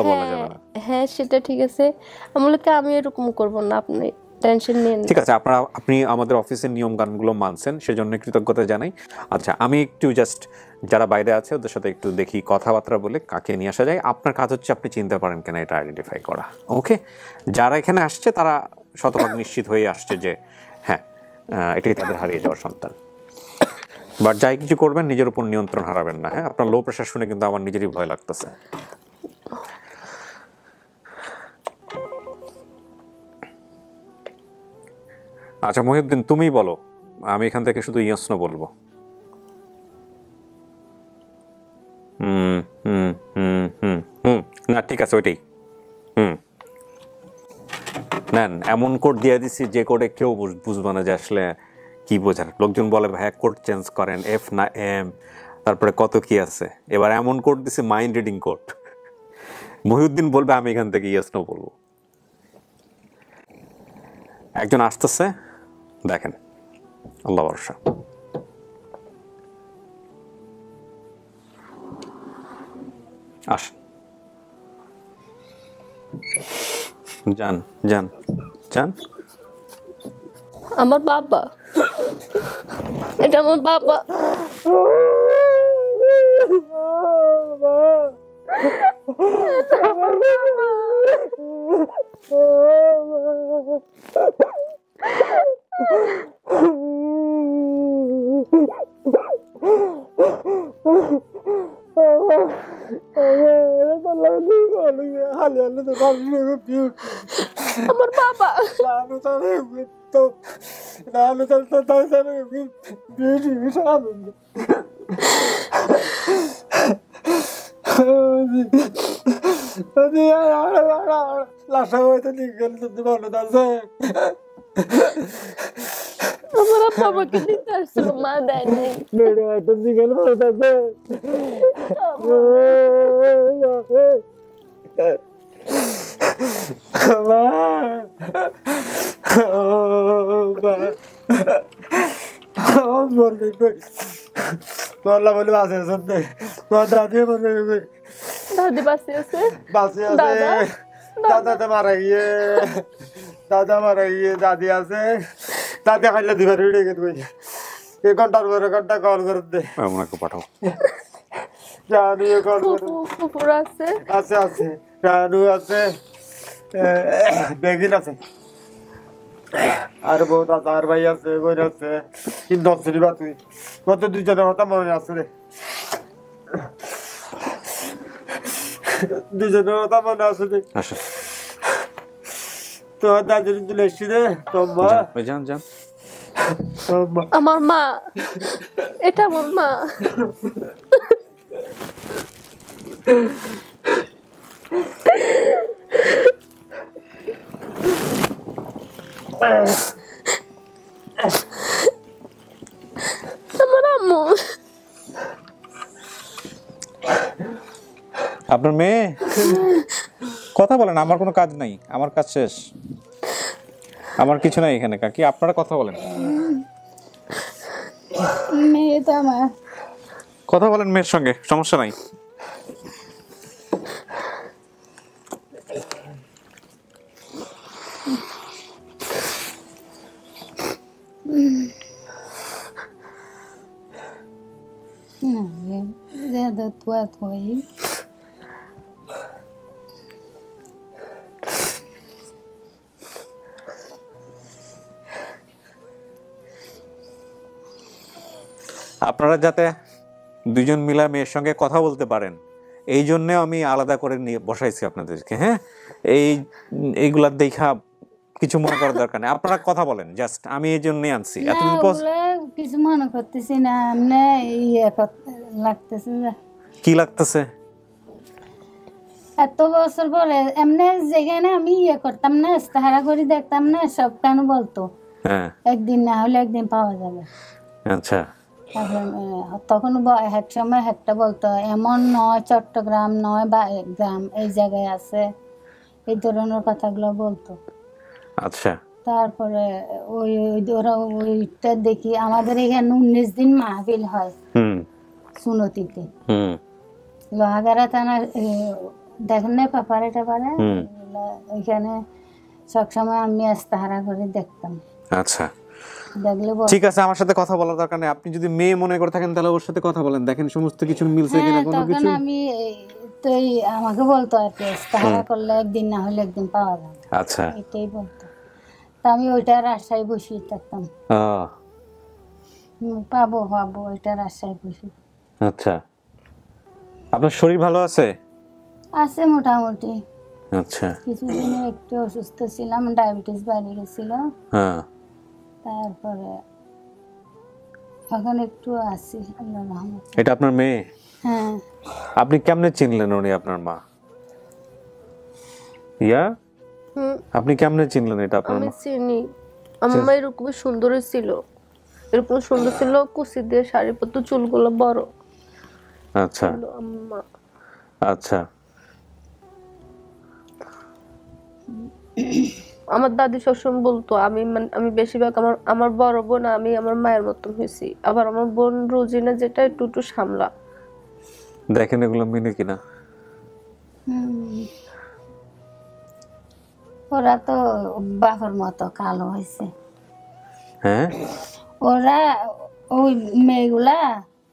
বলা যাবে না। হ্যাঁ, সেটা ঠিক আছে। আমি বলি কি, আমি এরকম করব না, আপনি টেনশন নেন। ঠিক আছে, আপনি আমাদের অফিসের নিয়ম গানগুলো মানছেন, সেজন্য কৃতজ্ঞতা জানাই। আচ্ছা, আমি একটু জাস্ট যারা বাইরে আছে ওদের সাথে একটু দেখি কথাবার্তা বলে কাকে নিয়ে আসা যায়। আপনার কাজ হচ্ছে আপনি চিনতে পারেন কিনা এটা আইডেন্টিফাই করা। ওকে, যারা এখানে আসছে তারা শতভাগ নিশ্চিত হয়ে আসছে যে হ্যাঁ, এটাই তাদের হারিয়ে যাওয়ার সন্তান। বাট যাই কিছু করবেন, নিজের উপর নিয়ন্ত্রণ হারাবেন না। হ্যাঁ, আপনার লো প্রেশার শুনে কিন্তু আমার নিজেরই ভয় লাগতেছে। আচ্ছা মহিউদ্দিন, তুমি বলো, আমি এখান থেকে শুধু ইয়েস/নো বলবো। না ঠিক আছে, ওইটাই। নেন, এমন কোড দিয়ে দিছি যে কোডে কেউ বুঝবে না যে আসলে কি বোঝার। লোকজন বলে ভাইয়া কোড চেঞ্জ করেন, F না M, তারপরে কত কি আছে। এবার এমন কোড দিছে মাইন্ড রিডিং কোড। মহিউদ্দিন বলবে, আমি এখান থেকে ইয়েস নো বলবো। একজন আসতেছে, দেখেন, আল্লাহ ভরসা। আসেন, যান যান যান। আমার বাবা, এটা আমার বাবা। আমার বাবা আমার আব্বা আমাকে দিতে আসছিল, মা দেয় নাই। দাদি বাসি আছে, দাদা মারা গিয়ে, দাদা মারা গিয়ে, দাদি আছে, দাদি খাইলে দিবার রেখে দেবে। এক ঘন্টার পরে ঘন্টা কল করে দে, ওনাকে পাঠাও। রানু কল করে, কুকুর আছে, আছে আছে, রানু আছে, বেগিন আছে, আর বহুত আছে, আর ভাই আছে, বোন আছে। কিন্তু অসুরি বা তুই কত দুজনের কথা মনে আছে রে, দুজনের কথা মনে আছে রে। তোমার দাদির তুলে এসছি রে, তোমার যান যান। আমার মা, এটা আমার মা। আমার আম্মু। আপনার মেয়ে? কথা বলেন, আমার কোনো কাজ নাই, আমার কাজ শেষ, আমার কিছু নাই এখানে। কাকি আপনারা কথা বলেন, মেয়ে তো আমার। কথা বলেন মেয়ের সঙ্গে, সমস্যা নাই। ज्यादा तुआ थोई আপনারা যাতে দুজন মিলা মেয়ের সঙ্গে কথা বলতে পারেন, এই জন্য আমি আলাদা করে নিয়ে বসাইছি আপনাদেরকে। হ্যাঁ, এইগুলা দেখা কিছু মনে করার দরকার নেই, আপনারা কথা বলেন, জাস্ট আমি এই জন্যই আনছি। কিছু মনে করতেছি না, এমনি ইয়ে লাগতেছে। কি লাগতেছে? এত বছর পরে এমনি যেখানে আমি ইয়ে করতাম না, ইস্তেহারা করে দেখতাম না, সব কেন বলতো একদিন না হলে একদিন পাওয়া যাবে। আচ্ছা, তখন এক সময় একটা বলতো এমন নয় চট্টগ্রাম নয় বা গ্রাম এই জায়গায় আছে, এই ধরনের কথাগুলো বলতো। আচ্ছা, তারপরে ওই ওরা ওইটা দেখি আমাদের এখানে 19 দিন মাহফিল হয় সুনতিতে, লোহাগাড়া থানা দেখেন না পেপারে টেপারে, ওইখানে সবসময় আমি ইস্তেহারা করে দেখতাম। আচ্ছা, ঠিক আছে, আমার সাথে কথা বলার দরকার নেই। আপনি যদি মেয়ে মনে করে থাকেন তাহলে ওর সাথে কথা বলেন, দেখেন সমস্ত কিছু মিলছে কিনা কোনো কিছু। আমি তো আমাকে বলতো আর কি, ইস্তেহারা করলে একদিন না হলে একদিন পাওয়া যাবে। আচ্ছা, এটাই বলতো। তা আমি ওইটার আশায় বসে থাকতাম, পাবো পাবো ওইটার আশায় বসে। আচ্ছা, আপনার শরীর ভালো আছে? আছে মোটামুটি। আচ্ছা, কিছুদিন একটু অসুস্থ ছিলাম, ডায়াবেটিস বাড়ি গেছিল, তারপরে এখন একটু আছি আল্লাহর রহমতে। এটা আপনার মেয়ে? হ্যাঁ। আপনি কেমনে চিনলেন উনি আপনার মা? ইয়া, আপনি কেমনে চিনলেন এটা আপনার মা? আমি চিনি, আমার মা এরকম সুন্দর ছিল, এরকম সুন্দর ছিল, কুচি দিয়ে শাড়ি পরতো, চুলগুলো বড়, আচ্ছা ছিল আম্মা। আচ্ছা আমার দাদি সবসময় বলতো আমি বেশিরভাগ আমার বড় বোন আমি আমার মায়ের মতন হয়েছি, আবার আমার বোন রোজিনা যেটা একটু একটু সামলা। দেখেন এগুলো মিলে কিনা। ওরা তো বাপের মতো কালো হয়েছে। হ্যাঁ ওরা ওই মেয়েগুলা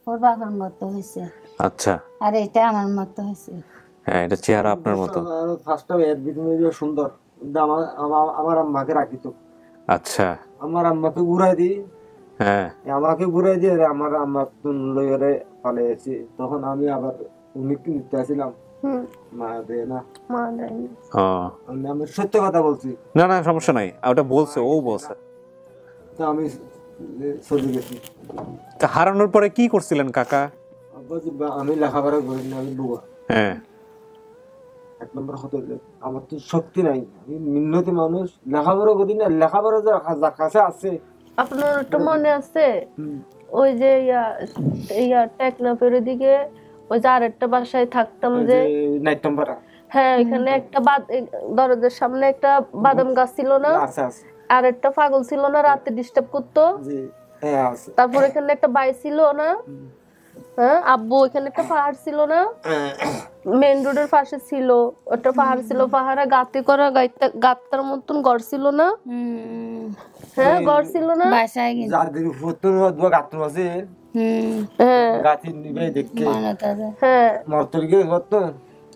ওর বাপের মতো হয়েছে, আচ্ছা আর এটা আমার মতো হয়েছে। হ্যাঁ এটা চেহারা আপনার মতো। ফার্স্ট এর ভিতরে সুন্দর, কিন্তু আমার আম্মাকে রাখি তো। আচ্ছা আমার আম্মাকে ঘুরাই দিই, হ্যাঁ আমাকে ঘুরাই দিয়ে আমার আম্মা লইরে পালিয়েছি। তখন আমি আবার উনি কিনতে আসছিলাম, মা দেয় না। মা দেয়নি। ও আমি সত্য কথা বলছি, না না সমস্যা নাই, ওটা বলছে, ও বলছে। তো আমি চলে গেছি। তা হারানোর পরে কি করছিলেন কাকা? আমি লেখাপড়া করি না, আমি বুয়া। হ্যাঁ এক নম্বর হতে আমার তো শক্তি নাই, আমি মিন্নতি মানুষ, লেখাপড়া করি না। লেখাপড়া যার কাছে আছে। আপনার একটা মনে আছে ওই যে ইয়া টেকনাফের দিকে ওই যে আরেকটা বাসায় থাকতাম যে নাইটম্বরা, হ্যাঁ এখানে একটা দরজার সামনে একটা বাদাম গাছ ছিল না, আর একটা পাগল ছিল না রাতে ডিস্টার্ব করতো। তারপর এখানে একটা বাই ছিল না, হ্যাঁ আব্বু এখানে একটা পাহাড় ছিল না, মেইন রোডের পাশে ছিল একটা পাহাড় ছিল, পাহাড়ে গাতে করা গাতার মতন ঘর ছিল না, হ্যাঁ ঘর ছিল না বাসায় কিন্তু যাদের ফটো দুয়া গাত্র আছে, হ্যাঁ গাতি নিবে দেখে, হ্যাঁ মর্তরিকে কত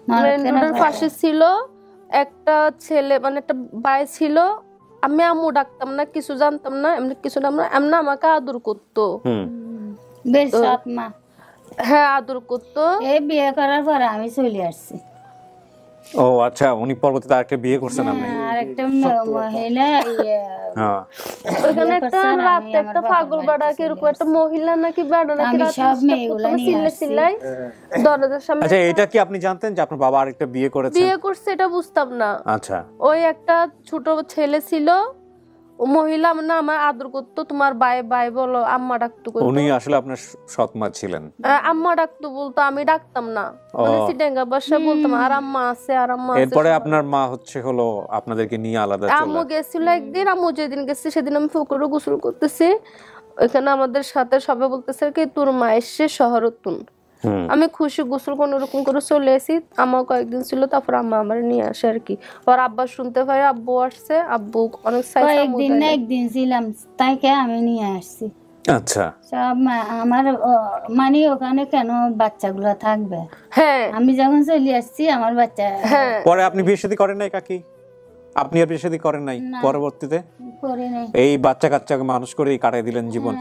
মেইন রোডের পাশে ছিল একটা ছেলে, মানে একটা বাই ছিল। আমি আম্মু ডাকতাম না, কিছু জানতাম না, এমনি কিছু নাম না, এমনি আমাকে আদর করতো, বেশ সৎ মা। হ্যাঁ আদর করতো। এই বিয়ে করার পর আমি চলে আসছি। ও আচ্ছা, উনি পরবর্তীতে আরেকটা বিয়ে করছেন আপনি? আর একটা মহিলা হ্যাঁ ওখানে একটা রাতে একটা পাগল বাড়া কিরকম একটা মহিলা নাকি বাড়া নাকি সব মেয়েগুলা নিয়ে সিলাই দরজার সামনে। আচ্ছা এটা কি আপনি জানতেন যে আপনার বাবা আরেকটা বিয়ে করেছেন? বিয়ে করছে এটা বুঝতাম না। আচ্ছা ওই একটা ছোট ছেলে ছিল, ও মহিলা না আমার আদর করতো, তোমার বাই বাই বলো, আম্মা ডাকতো। উনি আসলে আপনার সৎ মা ছিলেন? আম্মা ডাকতো বলতো, আমি ডাকতাম না, মানে সিটেঙ্গা বাসা বলতাম আর আম্মা আছে আর আম্মা আছে। এরপরে আপনার মা হলো আপনাদেরকে নিয়ে আলাদা চলে? আম্মু গেছিল একদিন, আম্মু যেদিন গেছে সেদিন আমি পুকুরে গোসল করতেছি, ওইখানে আমাদের সাথে সবাই বলতেছে কি তোর মা এসে শহরতুন। আমি খুশি গোসল কোন রকম করে চলে এসি, আমার কয়েকদিন ছিল, তারপর আম্মা আমার নিয়ে আসে আর কি। আর আব্বা শুনতে পাই আব্বু আসছে, আব্বু অনেক একদিন না একদিন ছিলাম, তাই কে আমি নিয়ে আসছি। আচ্ছা সব আমার মানে ওখানে কেন বাচ্চাগুলো থাকবে? হ্যাঁ আমি যখন চলে আসছি আমার বাচ্চা। পরে আপনি বিয়ে শাদী করেন নাই কাকি? আপনি আর বিয়ে শাদী করেন নাই পরবর্তীতে? করে নাই, এই বাচ্চা কাচ্চাকে মানুষ করেই কাটাই দিলেন জীবন।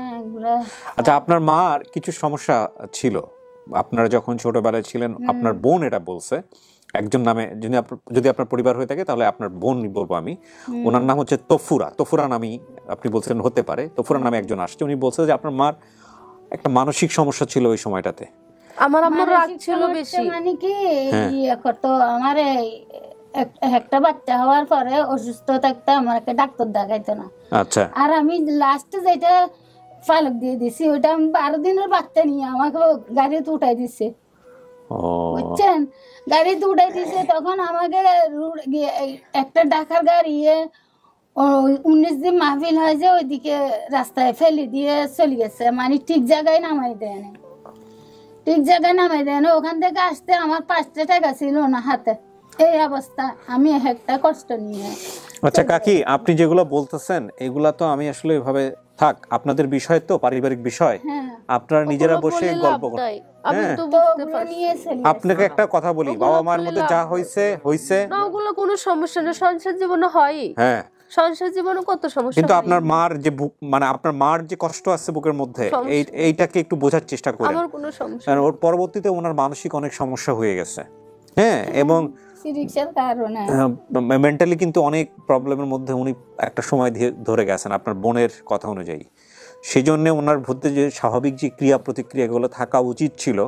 আচ্ছা আপনার মার কিছু সমস্যা ছিল আপনারা যখন ছোটবেলায় ছিলেন, আপনার বোন এটা বলছে, একজন নামে যদি আপনার পরিবার হয়ে থাকে তাহলে আপনার বোন বলবো আমি, ওনার নাম হচ্ছে তফুরা নামই আপনি বলছেন হতে পারে, তফুরা নামে একজন আসছে, উনি বলছে যে আপনার মার একটা মানসিক সমস্যা ছিল ওই সময়টাতে। আমার আম্মুর রাগ ছিল বেশি, মানে কি তো আমার একটা বাচ্চা হওয়ার পরে অসুস্থ থাকতে আমাকে ডাক্তার দেখাইতো না। আচ্ছা আর আমি লাস্টে যেটা ফালক দিয়ে দিছি ওইটা আমি 12 দিনের বাচ্চা নিয়ে আমাকে গাড়িতে উঠাই দিছে, বুঝছেন? গাড়িতে উঠাই দিছে, তখন আমাকে একটা ঢাকার গাড়ি 19 দিন মাহফিল হয় যে ওইদিকে রাস্তায় ফেলে দিয়ে চলে গেছে, মানে ঠিক জায়গায় নামাই দেয় না, ঠিক জায়গায় নামাই দেয় না। ওখান থেকে আসতে আমার 5টা টাকা ছিল না হাতে, এই অবস্থা, আমি একটা কষ্ট নিয়ে। আচ্ছা কাকি, আপনি যেগুলো বলতেছেন এগুলা তো আমি আসলে এভাবে থাক আপনাদের বিষয়, তো পারিবারিক বিষয়, আপনারা নিজেরা বসে গল্প করেন। আপনাকে একটা কথা বলি, বাবা মার মধ্যে যা হইছে না, ওগুলো কোনো সমস্যা না, সংসার জীবনে হয়। হ্যাঁ সংসার জীবনে কত সমস্যা, কিন্তু আপনার মার যে মানে আপনার মার যে কষ্ট আছে বুকের মধ্যে, এইটাকে একটু বোঝার চেষ্টা করেন। আমার কোনো সমস্যা, কারণ ওর পরবর্তীতে ওনার মানসিক অনেক সমস্যা হয়ে গেছে, হ্যাঁ, এবং মেন্টালি কিন্তু অনেক প্রবলেমের মধ্যে উনি একটা সময় ধরে গেছেন আপনার বোনের কথা অনুযায়ী। সেই জন্য ওনার মধ্যে যে স্বাভাবিক যে ক্রিয়া প্রতিক্রিয়াগুলো থাকা উচিত ছিল,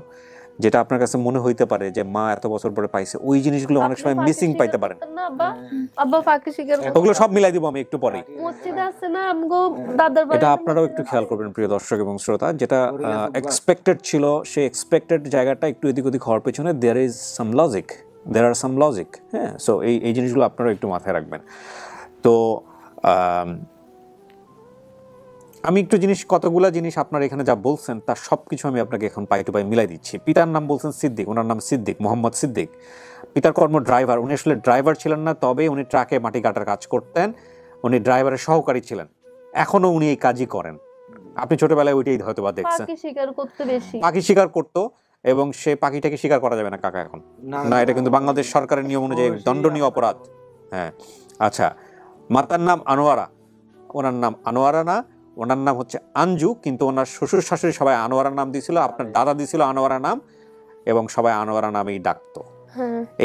যেটা আপনার কাছে মনে হইতে পারে যে মা এত বছর পরে পাইছে, ওই জিনিসগুলো অনেক সময় মিসিং পাইতে পারেন। না আব্বা, আব্বা ফাঁকি স্বীকার করতে ওগুলো সব মিলাই দিব আমি একটু পরে। মসজিদে আছে না আমগো দাদার বাড়ি, এটা আপনারাও একটু খেয়াল করবেন প্রিয় দর্শক এবং শ্রোতা, যেটা এক্সপেক্টেড ছিল সেই এক্সপেক্টেড জায়গাটা একটু এদিক ওদিক হওয়ার পেছনে দেয়ার আর সাম লজিক। হ্যাঁ, সো এই জিনিসগুলো আপনারা একটু মাথায় রাখবেন। তো আমি একটু কতগুলা জিনিস আপনার এখানে যা বলছেন তার সব কিছু আমি আপনাকে এখন পাই টু পাই মিলাই দিচ্ছি। পিতার নাম বলছেন সিদ্দিক, ওনার নাম সিদ্দিক, মোহাম্মদ সিদ্দিক। পিতার কর্ম ড্রাইভার, উনি আসলে ড্রাইভার ছিলেন না, তবে উনি ট্রাকে মাটি কাটার কাজ করতেন, উনি ড্রাইভারের সহকারী ছিলেন, এখনো উনি এই কাজই করেন। আপনি ছোটবেলায় ওইটাই হয়তো বা দেখছেন। ফাঁকি স্বীকার করতে বেশি, পাখি শিকার করতো, এবং সে পাখিটাকে শিকার করা যাবে না কাকা এখন, না এটা কিন্তু বাংলাদেশ সরকারের নিয়ম অনুযায়ী দণ্ডনীয় অপরাধ। হ্যাঁ, আচ্ছা, মাতার নাম আনোয়ারা, ওনার নাম আনোয়ারা না, ওনার নাম হচ্ছে আঞ্জু, কিন্তু ওনার শ্বশুর শাশুড়ি সবাই আনোয়ারা নাম দিয়েছিল, আপনার দাদা দিয়েছিল আনোয়ারা নাম, এবং সবাই আনোয়ারা নামেই ডাকতো।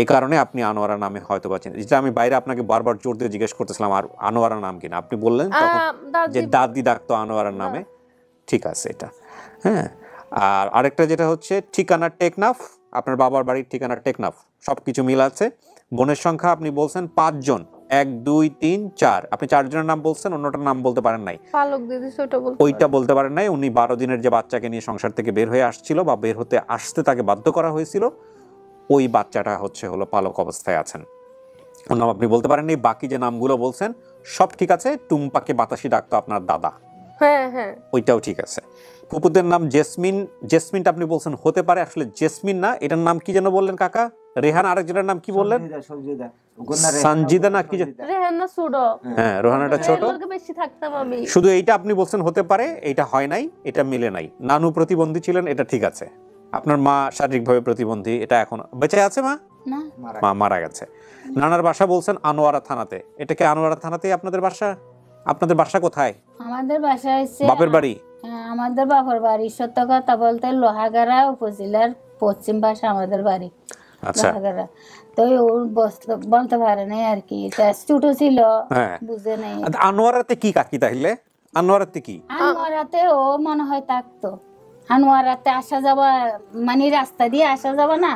এই কারণে আপনি আনোয়ারা নামে হয়তো পাচ্ছেন, যেটা আমি বাইরে আপনাকে বারবার জোর দিয়ে জিজ্ঞেস করতেছিলাম আর আনোয়ারা নাম কিনা, আপনি বললেন যে দাদি ডাকতো আনোয়ারা নামে। ঠিক আছে এটা। হ্যাঁ, আর আরেকটা যেটা হচ্ছে ঠিকানা টেকনাফ, আপনার বাবার বাড়ির ঠিকানা টেকনাফ, সবকিছু মিল আছে। বোনের সংখ্যা আপনি বলছেন 5 জন, 1 2 3 4, আপনি 4 জনের নাম বলছেন, অন্যটার নাম বলতে পারেন নাই, পালক দিদি ওইটা বলতে পারেন নাই। উনি 12 দিনের যে বাচ্চাকে নিয়ে সংসার থেকে বের হয়ে আসছিল বা বের হতে আসতে তাকে বাধ্য করা হয়েছিল, ওই বাচ্চাটা হলো পালক অবস্থায় আছেন, ওর নাম আপনি বলতে পারেননি। বাকি যে নামগুলো বলছেন সব ঠিক আছে। টুম্পাকে বাতাসি ডাকতো আপনার দাদা, হ্যাঁ হ্যাঁ, ওইটাও ঠিক আছে। ফুপুদের নাম জেসমিন, জেসমিনটা আপনি বলছেন হতে পারে, আসলে জেসমিন না, এটার নাম কি যেন বললেন কাকা? রেহান, আরেকজনের নাম কি বললেন? সঞ্জিদা না কি? রেহানা ছোট, হ্যাঁ রোহানাটা ছোট, বেশি থাকতাম আমি। শুধু এইটা আপনি বলছেন হতে পারে, এটা হয় নাই, এটা মিলে নাই। নানু প্রতিবন্ধী ছিলেন, এটা ঠিক আছে। আপনার মা শারীরিকভাবে প্রতিবন্ধী, এটা এখন বেঁচে আছে? মা মারা গেছে। নানার বাসা বলছেন আনোয়ারা থানাতে, এটা কি আনোয়ারা থানাতেই আপনাদের বাসা? আপনাদের বাসা কোথায়? আমাদের বাসা হচ্ছে বাপের বাড়ি। আমাদের বাপের বাড়ি সত্য কথা বলতে লোহাগাড়া উপজেলার পশ্চিম পাশে আমাদের বাড়ি। আচ্ছা, লোহাগাড়া তো বলতে পারে নাই আর কি, ছোট ছিল বুঝে নাই। আনোয়ারাতে কি কাকি তাহলে? আনোয়ারাতে কি? আনোয়ারাতে ও মনে হয় থাকতো, আনোয়ারাতে আসা যাওয়া মানে রাস্তা দিয়ে আসা যাওয়া না,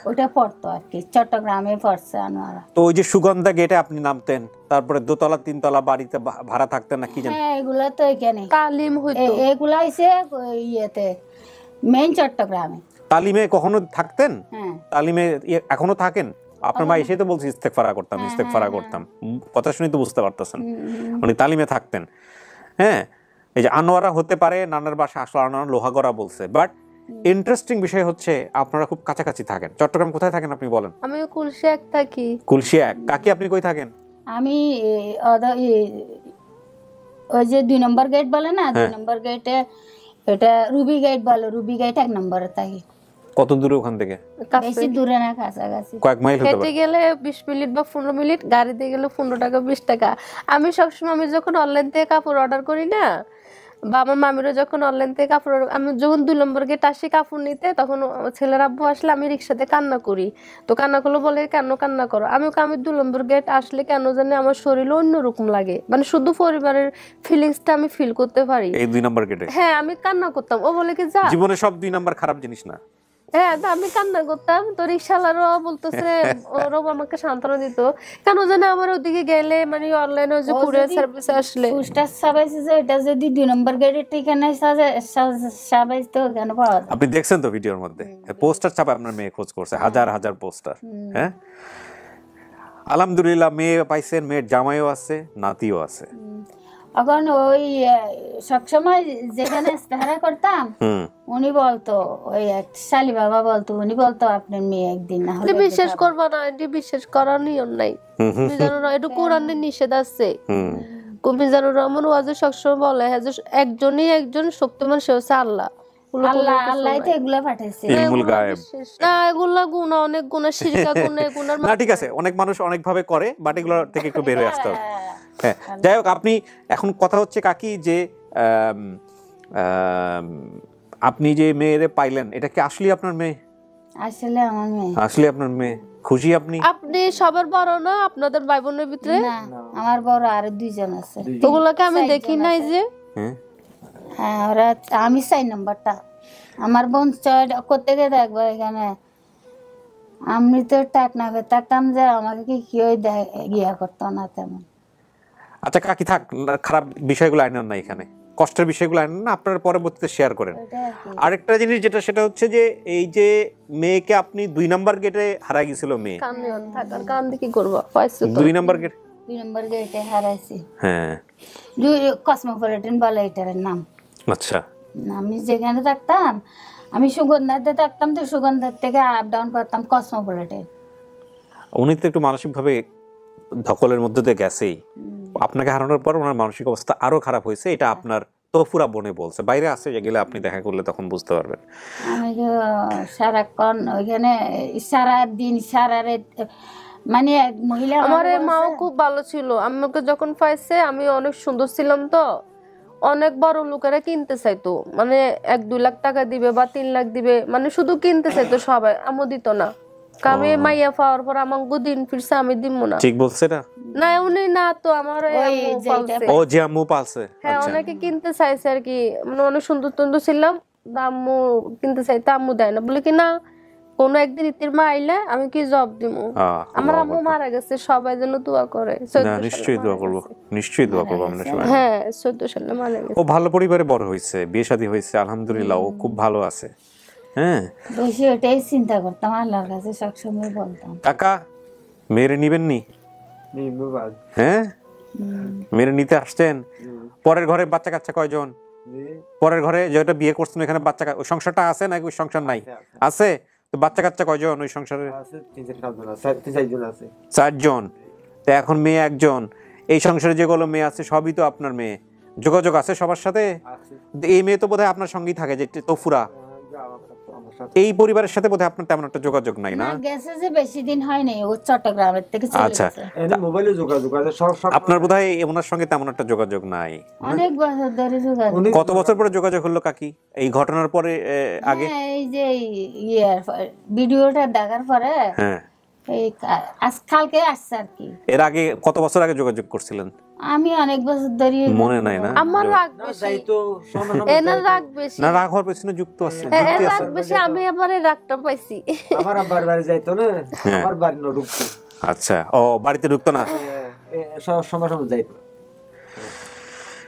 ওটা পড়তো আর কি, চট্টগ্রামে পড়ছে আনোয়ারা। তো ওই যে সুগন্ধা গেটে আপনি নামতেন, তারপরে 2 তলা 3 তলা বাড়িতে ভাড়া থাকতেন না কি জানেন? হ্যাঁ, এগুলা তো এখানে তালিম হইতো, এগুলা হইছে ইয়েতে মেইন চট্টগ্রামে। তালিমে কখনো থাকতেন? তালিমে এখনো থাকেন? আপনার মা এসে তো বলছে ইস্তেগফার করতাম, কথা শুনে তো বুঝতে পারতেছেন উনি তালিমে থাকতেন। হ্যাঁ, এই যে আনোয়ারা হতে পারে, নানার বাসা আসলে আনোয়ারা লোহাগড়া বলছে, বাট ইন্টারেস্টিং বিষয় হচ্ছে আপনারা খুব কাছাকাছি থাকেন। চট্টগ্রাম কোথায় থাকেন আপনি বলেন? আমি কুলশি 1 থাকি। কুলশি 1। কাকি আপনি কই থাকেন? আমি ওই যে 2 নম্বর গেট বলে না, 2 নম্বর গেটে, এটা রুবি গেট বলে, রুবি গেট 1 নম্বরে থাকি। কত দূরে ওখান থেকে? বেশি দূরে না, কাছাকাছি, কয়েক মাইল হতে পারে। হেঁটে গেলে 20 মিনিট বা 15 মিনিট, গাড়িতে গেলে 15 টাকা 20 টাকা। আমি সবসময়, আমি যখন অনলাইন থেকে কাপড় অর্ডার করি না, বা আমার মামিরও যখন অনলাইন থেকে কাপড়, আমি যখন 2 নম্বর গেট আসি কাপড় নিতে, তখন ছেলের আব্বু আসলে আমি রিক্সাতে কান্না করি, তো কান্না করলে বলে কেন কান্না করো, আমি 2 নম্বর গেট আসলে কেন জানি আমার শরীরে অন্যরকম লাগে, মানে শুধু পরিবারের ফিলিংসটা আমি ফিল করতে পারি এই 2 নম্বর গেটে। হ্যাঁ, আমি কান্না করতাম। ও বলে কি যা, জীবনে সব 2 নম্বর খারাপ জিনিস না। হ্যাঁ, আমি কান্না করতাম, তো রিক্সাওয়ালারও বলতেছে, ওরও আমাকে সান্ত্বনা দিত, কেন জানি আমার ওদিকে গেলে, মানে অনলাইনে যে কুরিয়ার সার্ভিস আসলে পোস্টার সাবাইছে যে এটা যদি 2 নম্বর গেটের ঠিকানায় সাবাইছে তো কেন পাওয়া যায়? আপনি দেখছেন তো ভিডিওর মধ্যে পোস্টার ছাপা আপনার মেয়ে খোঁজ করছে, হাজার হাজার পোস্টার। হ্যাঁ, আলহামদুলিল্লাহ মেয়ে পাইছেন, মেয়ের জামাইও আছে, নাতিও আছে। এখন ওই সবসময় যেখানে ইস্তেহারা করতাম, উনি বলতো, ওই এক শালি বাবা বলতো, উনি বলতো আপনার মেয়ে একদিন না হলে বিশ্বাস করবা না, এটি বিশ্বাস করার নিয়ম নাই। মিজানুর রহমান, এটা কোরআনের নিষেধ আছে। মিজানুর রহমান ওয়াজে সবসময় বলে একজনই একজন শক্তিমান, সে হচ্ছে আল্লাহ। আল্লাহ তো এগুলা পাঠাইছে, ইলমুল গায়েব না, এগুলা গুনাহ, অনেক গুনাহ, শিরকা গুনাহ না, ঠিক আছে, অনেক মানুষ অনেক ভাবে করে, বাট এগুলো থেকে একটু বের হয়ে আসতে হবে। হ্যাঁ, যাই হোক, আপনি এখন কথা হচ্ছে কাকি যে আপনি যে মেয়েরে পাইলেন, এটা কি আসলে আপনার মেয়ে? আসলে আমার মেয়ে। আসলে আপনার মেয়ে? খুশি আপনি? আপনি সবার বড় না আপনাদের ভাই বোনের ভিতরে? না, আমার বড় আর 2 জন আছে। ওগুলাকে আমি দেখি নাই যে। হ্যাঁ, ওরা, আমি 4 নম্বরটা। আমার বোন কোথেকে দেখবো এখানে, আমি তো টাকনাকে থাকতাম যে আমাকে কি কেউ ইয়া করতো না তেমন। আচ্ছা কাকি থাক, খারাপ বিষয়গুলো আনেন না এখানে, কষ্টের বিষয়গুলো আনেন না, আপনারা পরবর্তীতে শেয়ার করেন। আরেকটা জিনিস যেটা সেটা হচ্ছে যে এই যে মেয়েকে আপনি 2 নাম্বার গেটে হারাই গেছিল মেয়ে, কান্দে কি করবো, 2 নাম্বার গেট 2 নম্বর গেটে হারাইছি। হ্যাঁ কসমোপলিটন বলে এটার নাম। আচ্ছা আমি যেখানে থাকতাম, আমি সুগন্ধাতে থাকতাম, তো সুগন্ধার থেকে আপ ডাউন করতাম কসমোপলিটন। উনি তো একটু মানসিকভাবে ধকলের মধ্যে দিয়ে গেছেই, আপনাকে হারানোর পর ওনার মানসিক অবস্থা আরো খারাপ হয়েছে, এটা আপনার তোফুরা বোনে বলছে, বাইরে আসে গেলে আপনি দেখা করলে তখন বুঝতে পারবেন। আমি তো সারাক্ষণ ওইখানে সারা দিন সারা রাত, মানে এক মহিলা আমার মাও খুব ভালো ছিল, আমাকে যখন পাইছে আমি অনেক সুন্দর ছিলাম, তো অনেক বড় লোকেরা কিনতে চাইতো, মানে 1-2 লাখ টাকা দিবে বা 3 লাখ দিবে, মানে শুধু কিনতে চাইতো সবাই, আমও দিত না। আমি মাইয়া পাওয়ার পর আমাকে দিন ফিরছে, আমি দিব না। ঠিক বলছে না? না উনি না, তো আমার ও যে আম্মু পালছে, হ্যাঁ অনেকে কিনতে চাইছে আর কি, মানে অনেক সুন্দর সুন্দর ছিলাম, আম্মু কিনতে চাইতো, আম্মু দেয় না, বলে কি না কোনো একদিন ইতির মা আইলে আমি কি জব দিব। আমার আম্মু মারা গেছে, সবাই যেন দোয়া করে। নিশ্চয়ই দোয়া করবো, নিশ্চয়ই দোয়া করবো আমরা সবাই। হ্যাঁ 14 সালে মারা গেছে। ও ভালো পরিবারে বড় হয়েছে, বিয়ে শাদী হয়েছে, আলহামদুলিল্লাহ ও খুব ভালো আছে। হ্যাঁ বেশি ওটাই চিন্তা করতাম, আল্লাহর কাছে সবসময় বলতাম। কাকা মেরে নিবেন নি? হ্যাঁ মেরে নিতে আসছেন? পরের ঘরে বাচ্চা কাচ্চা কয়জন? পরের ঘরে যেটা বিয়ে করছেন এখানে বাচ্চা, ওই সংসারটা আছে নাকি ওই সংসার নাই? আছে। তো বাচ্চা কাচ্চা কয়জন ওই সংসারে? 4 জন। তো এখন মেয়ে 1 জন। এই সংসারে যেগুলো মেয়ে আছে সবই তো আপনার মেয়ে, যোগাযোগ আছে সবার সাথে? এই মেয়ে তো বোধহয় আপনার সঙ্গেই থাকে, যে তোফুরা, এই পরিবারের সাথে বোধহয় আপনার তেমন একটা যোগাযোগ নাই না? গেছে যে বেশি দিন হয় নাই, ও চট্টগ্রামের থেকে চলে গেছে। এনে মোবাইলে যোগাযোগ আছে সব। আপনার বোধহয় ওনার সঙ্গে তেমন একটা যোগাযোগ নাই। অনেক বছর ধরে যোগাযোগ। কত বছর পরে যোগাযোগ হলো কাকি এই ঘটনার পরে? আগে এই যে ভিডিওটা দেখার পরে, হ্যাঁ এই আজ কালকে আসছে আর কি। এর আগে কত বছর আগে যোগাযোগ করছিলেন? আমি অনেক বছর ধরে মনে নাই না? আমার রাগ বেশি, এনার রাগ বেশি না, রাগ হওয়ার পেছনে যুক্ত আছে, রাগ বেশি, আমি আবার রাগটা পাইছি। আমার আব্বার বাড়ি যাইতো না, আমার বাড়ি না ঢুকতো। আচ্ছা, ও বাড়িতে ঢুকতো না, সব সময় সময় যাইতো।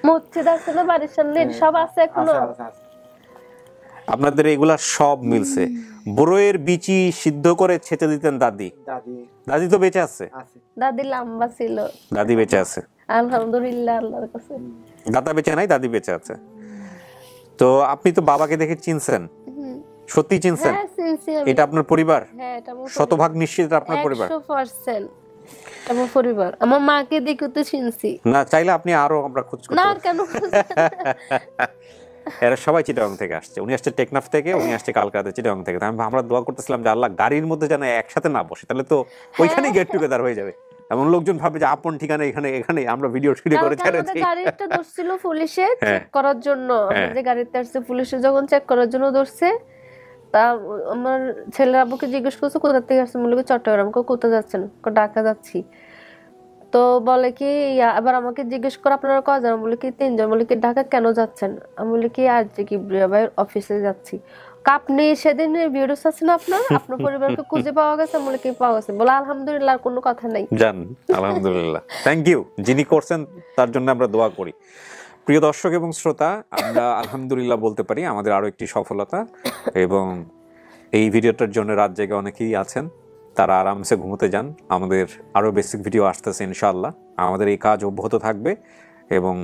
মসজিদ আছে না বাড়ির সামনে, সব আছে এখনো। আপনাদের এগুলা সব মিলছে। বড়ইয়ের বিচি সিদ্ধ করে ছেঁচে দিতেন দাদি। দাদি তো বেঁচে আছে? দাদি লম্বা ছিল। দাদি বেঁচে আছে আলহামদুলিল্লাহ, আল্লাহর কাছে। দাদা বেঁচে নাই, দাদি বেঁচে আছে। তো আপনি তো বাবাকে দেখে চিনছেন? সত্যি চিনছেন? হ্যাঁ চিনছি। এটা আপনার পরিবার? হ্যাঁ এটা আমার শতভাগ নিশ্চিত আপনার পরিবার? 100% আমার পরিবার। আমার মাকে দেখে তো চিনছি না, চাইলে আপনি আরো আমরা খোঁজ করতে না পারি। কেন? এরা সবাই চিটাগং থেকে আসছে, উনি আসছে টেকনাফ থেকে, উনি আসছে কালকাতা চিটাগং থেকে। আমরা দোয়া করতেছিলাম যে আল্লাহ গাড়ির মধ্যে যেন একসাথে না বসে, তাহলে তো ওইখানেই গেট টুগেদার হয়ে যাবে। এমন লোকজন ভাবে যে আপন ঠিকানা এখানে, এখানে আমরা ভিডিও শুটিং করে ছেড়েছি। গাড়িটা ধরছিল পুলিশে চেক করার জন্য, আমরা যে গাড়িতে আসছে পুলিশে যখন চেক করার জন্য ধরছে, তা আমার ছেলের আব্বুকে জিজ্ঞেস করছে কোথা থেকে আসছে, বলে চট্টগ্রাম। কোথায় যাচ্ছেন? ঢাকা যাচ্ছি। তো বলে কি আবার আমাকে জিজ্ঞেস করে আপনারা কয়জন? বলে কি 3 জন। বলে কি ঢাকা কেন যাচ্ছেন? আমি বলি কি আজ যে কিবরিয়া ভাইয়ের অফিসে যাচ্ছি। আপনি সেদিন ভিডিওস আছে না আপনার পরিবারকে খুঁজে পাওয়া গেছে? বলে কি পাওয়া গেছে। বলে আলহামদুলিল্লাহ, কোনো কথা নাই। জান আলহামদুলিল্লাহ, থ্যাংক ইউ। যিনি করছেন তার জন্য আমরা দোয়া করি। প্রিয় দর্শক এবং শ্রোতা, আমরা আলহামদুলিল্লাহ বলতে পারি আমাদের আরো একটি সফলতা, এবং এই ভিডিওটার জন্য রাত জেগে অনেকেই আছেন, তারা আরামসে ঘুমোতে যান। আমাদের আরো বেসিক ভিডিও আসতেছে ইনশাআল্লাহ। আমাদের এই কাজ অব্যাহত থাকবে এবং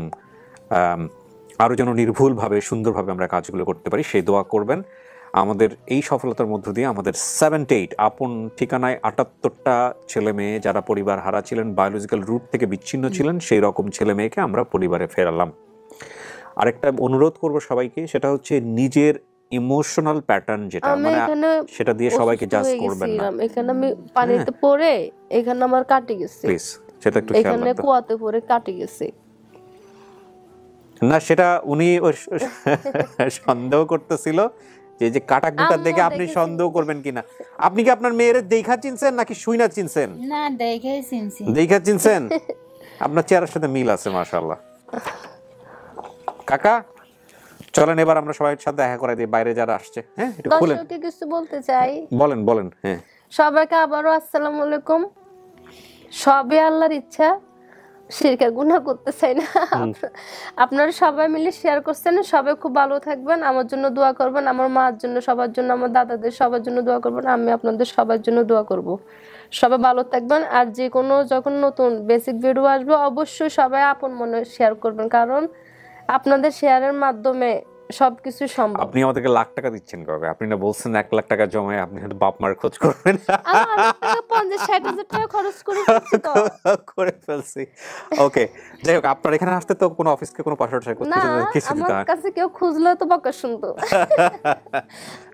আরো যেন নির্ভুলভাবে সুন্দরভাবে আমরা কাজগুলো করতে পারি, সেই দোয়া করবেন। আমাদের এই সফলতার মধ্য দিয়ে আমাদের 78 আপন ঠিকানায় 78টা ছেলে মেয়ে যারা পরিবার হারা ছিলেন, বায়োলজিক্যাল রুট থেকে বিচ্ছিন্ন ছিলেন, সেই রকম ছেলে মেয়েকে আমরা পরিবারে ফেরালাম। আরেকটা অনুরোধ করব সবাইকে, সেটা হচ্ছে নিজের ইমোশনাল প্যাটার্ন যেটা, মানে সেটা দিয়ে সবাইকে জাজ করবেন না। এখানে আমি পানিতে পড়ে এখানে আমার কাটে গেছে, প্লিজ সেটা একটু খেয়াল রাখবেন। এখানে কুয়াতে পড়ে কাটে গেছে না, সেটা উনি সন্দেহ করতেছিল যে কাটা কুটা দেখে আপনি সন্দেহ করবেন কিনা। আপনি কি আপনার মেয়ের দেখা চিনছেন নাকি শুইনা চিনছেন? না, দেখেই চিনছি। দেখা চিনছেন? আপনার চেহারার সাথে মিল আছে মাশাআল্লাহ। কাকা চলেন এবার আমরা সবাই সাথে দেখা করে দিই, বাইরে যারা আসছে। হ্যাঁ, একটু খুলেন, দর্শককে কিছু বলতে চাই। বলেন বলেন। হ্যাঁ, সবাইকে আবারও আসসালামু আলাইকুম। সবই আল্লাহর ইচ্ছা, শিরকা গুনাহ করতে চাই না। আপনারা সবাই মিলে শেয়ার করছেন, সবাই খুব ভালো থাকবেন, আমার জন্য দোয়া করবেন, আমার মার জন্য, সবার জন্য, আমার দাদাদের সবার জন্য দোয়া করবেন, আমি আপনাদের সবার জন্য দোয়া করব। সবাই ভালো থাকবেন। আর যে কোনো যখন নতুন বেসিক ভিডিও আসবে অবশ্যই সবাই আপন মনে শেয়ার করবেন, কারণ আপনাদের শেয়ারের মাধ্যমে সবকিছু সম্ভব। আপনি আমাদেরকে লাখ টাকা দিচ্ছেন কবে? আপনি না বলছেন 1 লাখ টাকা জমায় আপনি হয়তো বাপ মার খোঁজ করবেন। 50-60 হাজার টাকা খরচ করে ফেলছি। ওকে, যাই হোক, আপনার এখানে আসতে তো কোনো অফিসকে কোনো পাসওয়ার্ড শেয়ার করতে কিছু দিতে আমার কাছে কেউ খুঁজলে তো বকা শুনতো।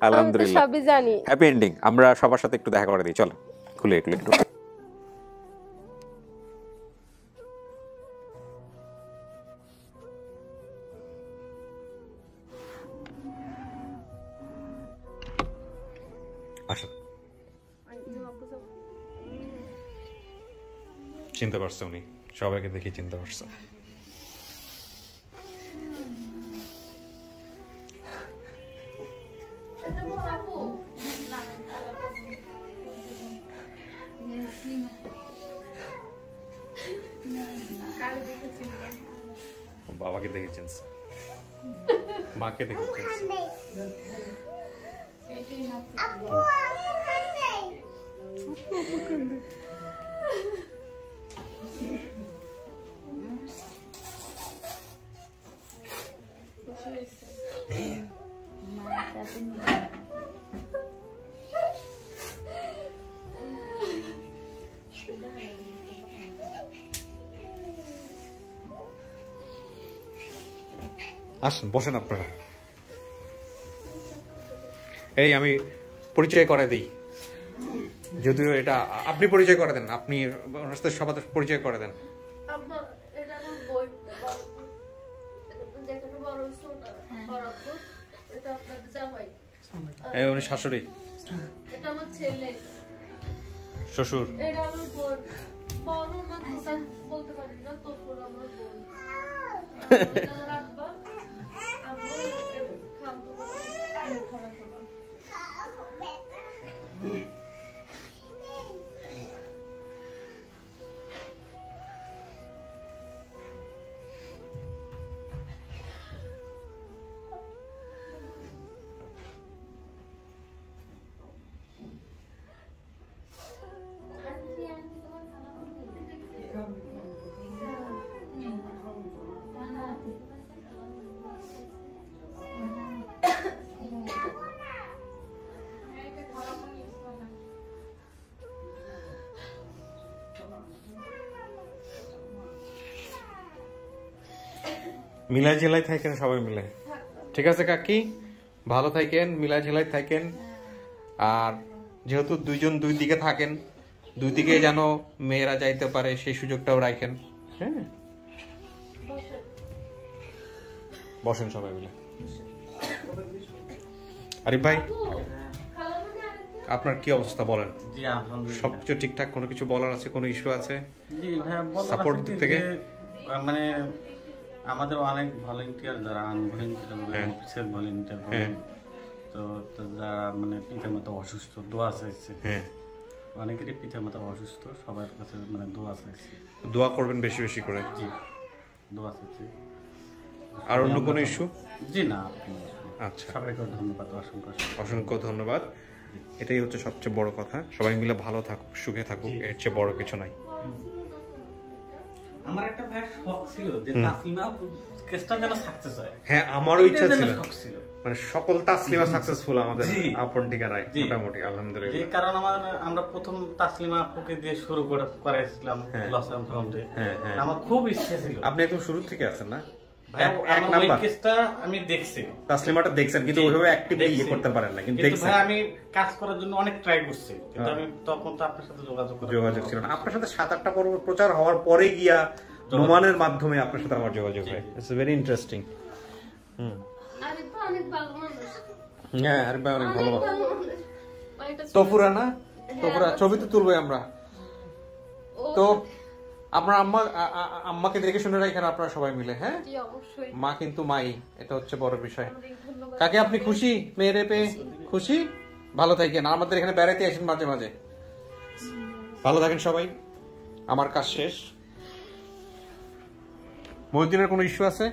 আলহামদুলিল্লাহ, সবই জানি। Happy ending. আমরা সবার সাথে একটু দেখা করে দিই, চলো খুলে একটু। আসুন, চিনতে পারছে উনি, সবাইকে দেখি চিনতে পারছে। বাবাকে দেখেছেন, মাকে দেখেছেন। আসুন, বসেন আপনারা। এই আমি পরিচয় করে দিই, যদিও এটা আপনি পরিচয় করে দেন, আপনি সবার পরিচয় করে দেন। উনি শাশুড়ি, শ্বশুর, মিলাই জেলায় থাকেন সবাই মিলে, ঠিক আছে কাকি? ভালো থাকেন, মিলাই জেলায় থাকেন। আর যেহেতু দুইজন দুই দিকে থাকেন, দুই দিকে যেন মেয়েরা যাইতে পারে সেই সুযোগটাও রাখেন। হ্যাঁ, বসেন সবাই মিলে। আরিফ ভাই, আপনার কি অবস্থা বলেন? জি আলহামদুলিল্লাহ, সবকিছু ঠিকঠাক? কোনো কিছু বলার আছে, কোনো ইস্যু আছে? জি ভাই, সাপোর্ট দিক থেকে মানে আমাদের অনেক ভলেন্টিয়ার যারা অফিসের ভলেন্টিয়ার, তো যারা মানে পিঠের মতো অসুস্থ, দোয়া চাইছে। অনেকেরই পিঠের মতো অসুস্থ, সবার কাছে মানে দোয়া চাইছে। দোয়া করবেন বেশি বেশি করে। জি, দোয়া চাইছি। আর অন্য কোনো ইস্যু? জি না। আচ্ছা, সবাইকে ধন্যবাদ, অসংখ্য অসংখ্য ধন্যবাদ। এটাই হচ্ছে সবচেয়ে বড় কথা, সবাই মিলে ভালো থাকুক, সুখে থাকুক, এর চেয়ে বড় কিছু নাই। আমার একটা ভাই শখ ছিল যে তাসলিমা কেসটা যেন সাকসেস হয়। হ্যাঁ, আমারও ইচ্ছা ছিল, মানে সকল তাসলিমা সাকসেসফুল আমাদের আপন ঠিকানায় মোটামুটি আলহামদুলিল্লাহ। এই কারণ আমরা প্রথম তাসলিমা আপুকে দিয়ে শুরু করেছিলাম লস অ্যান্ড। আমার খুব ইচ্ছে ছিল। আপনি একদম শুরু থেকে আছেন না? এক নাম্বার কেসটা আমি দেখছি, তাসলিমাটা দেখছেন, কিন্তু ওইভাবে অ্যাক্টিভলি ইয়ে করতে পারেন না। কিন্তু দেখছেন, আমি কাজ করার জন্য অনেক ট্রাই করছি, কিন্তু আমি তখন তো আপনার সাথে যোগাযোগ ছিল না। আপনার সাথে 7-8টা পর্ব প্রচার হওয়ার পরে গিয়া নোমানের মাধ্যমে আপনার সাথে আমার যোগাযোগ হয়। It's very interesting. হ্যাঁ, আরিফ ভাই অনেক ভালো। তফুরা না, তফুরা ছবি তো তুলবো আমরা। তো আপনার আম্মাকে দেখে শুনে রাখেন আপনারা সবাই মিলে। হ্যাঁ, জি অবশ্যই। মা কিন্তু মাই, এটা হচ্ছে বড় বিষয়। কাকে আপনি খুশি মেয়েরে পেয়ে? খুশি? ভালো থাকেন, আমাদের এখানে বেড়াতে আসেন মাঝে মাঝে। ভালো থাকেন সবাই। আমার কাজ শেষ। মহিউদ্দিনের কোনো ইস্যু আছে?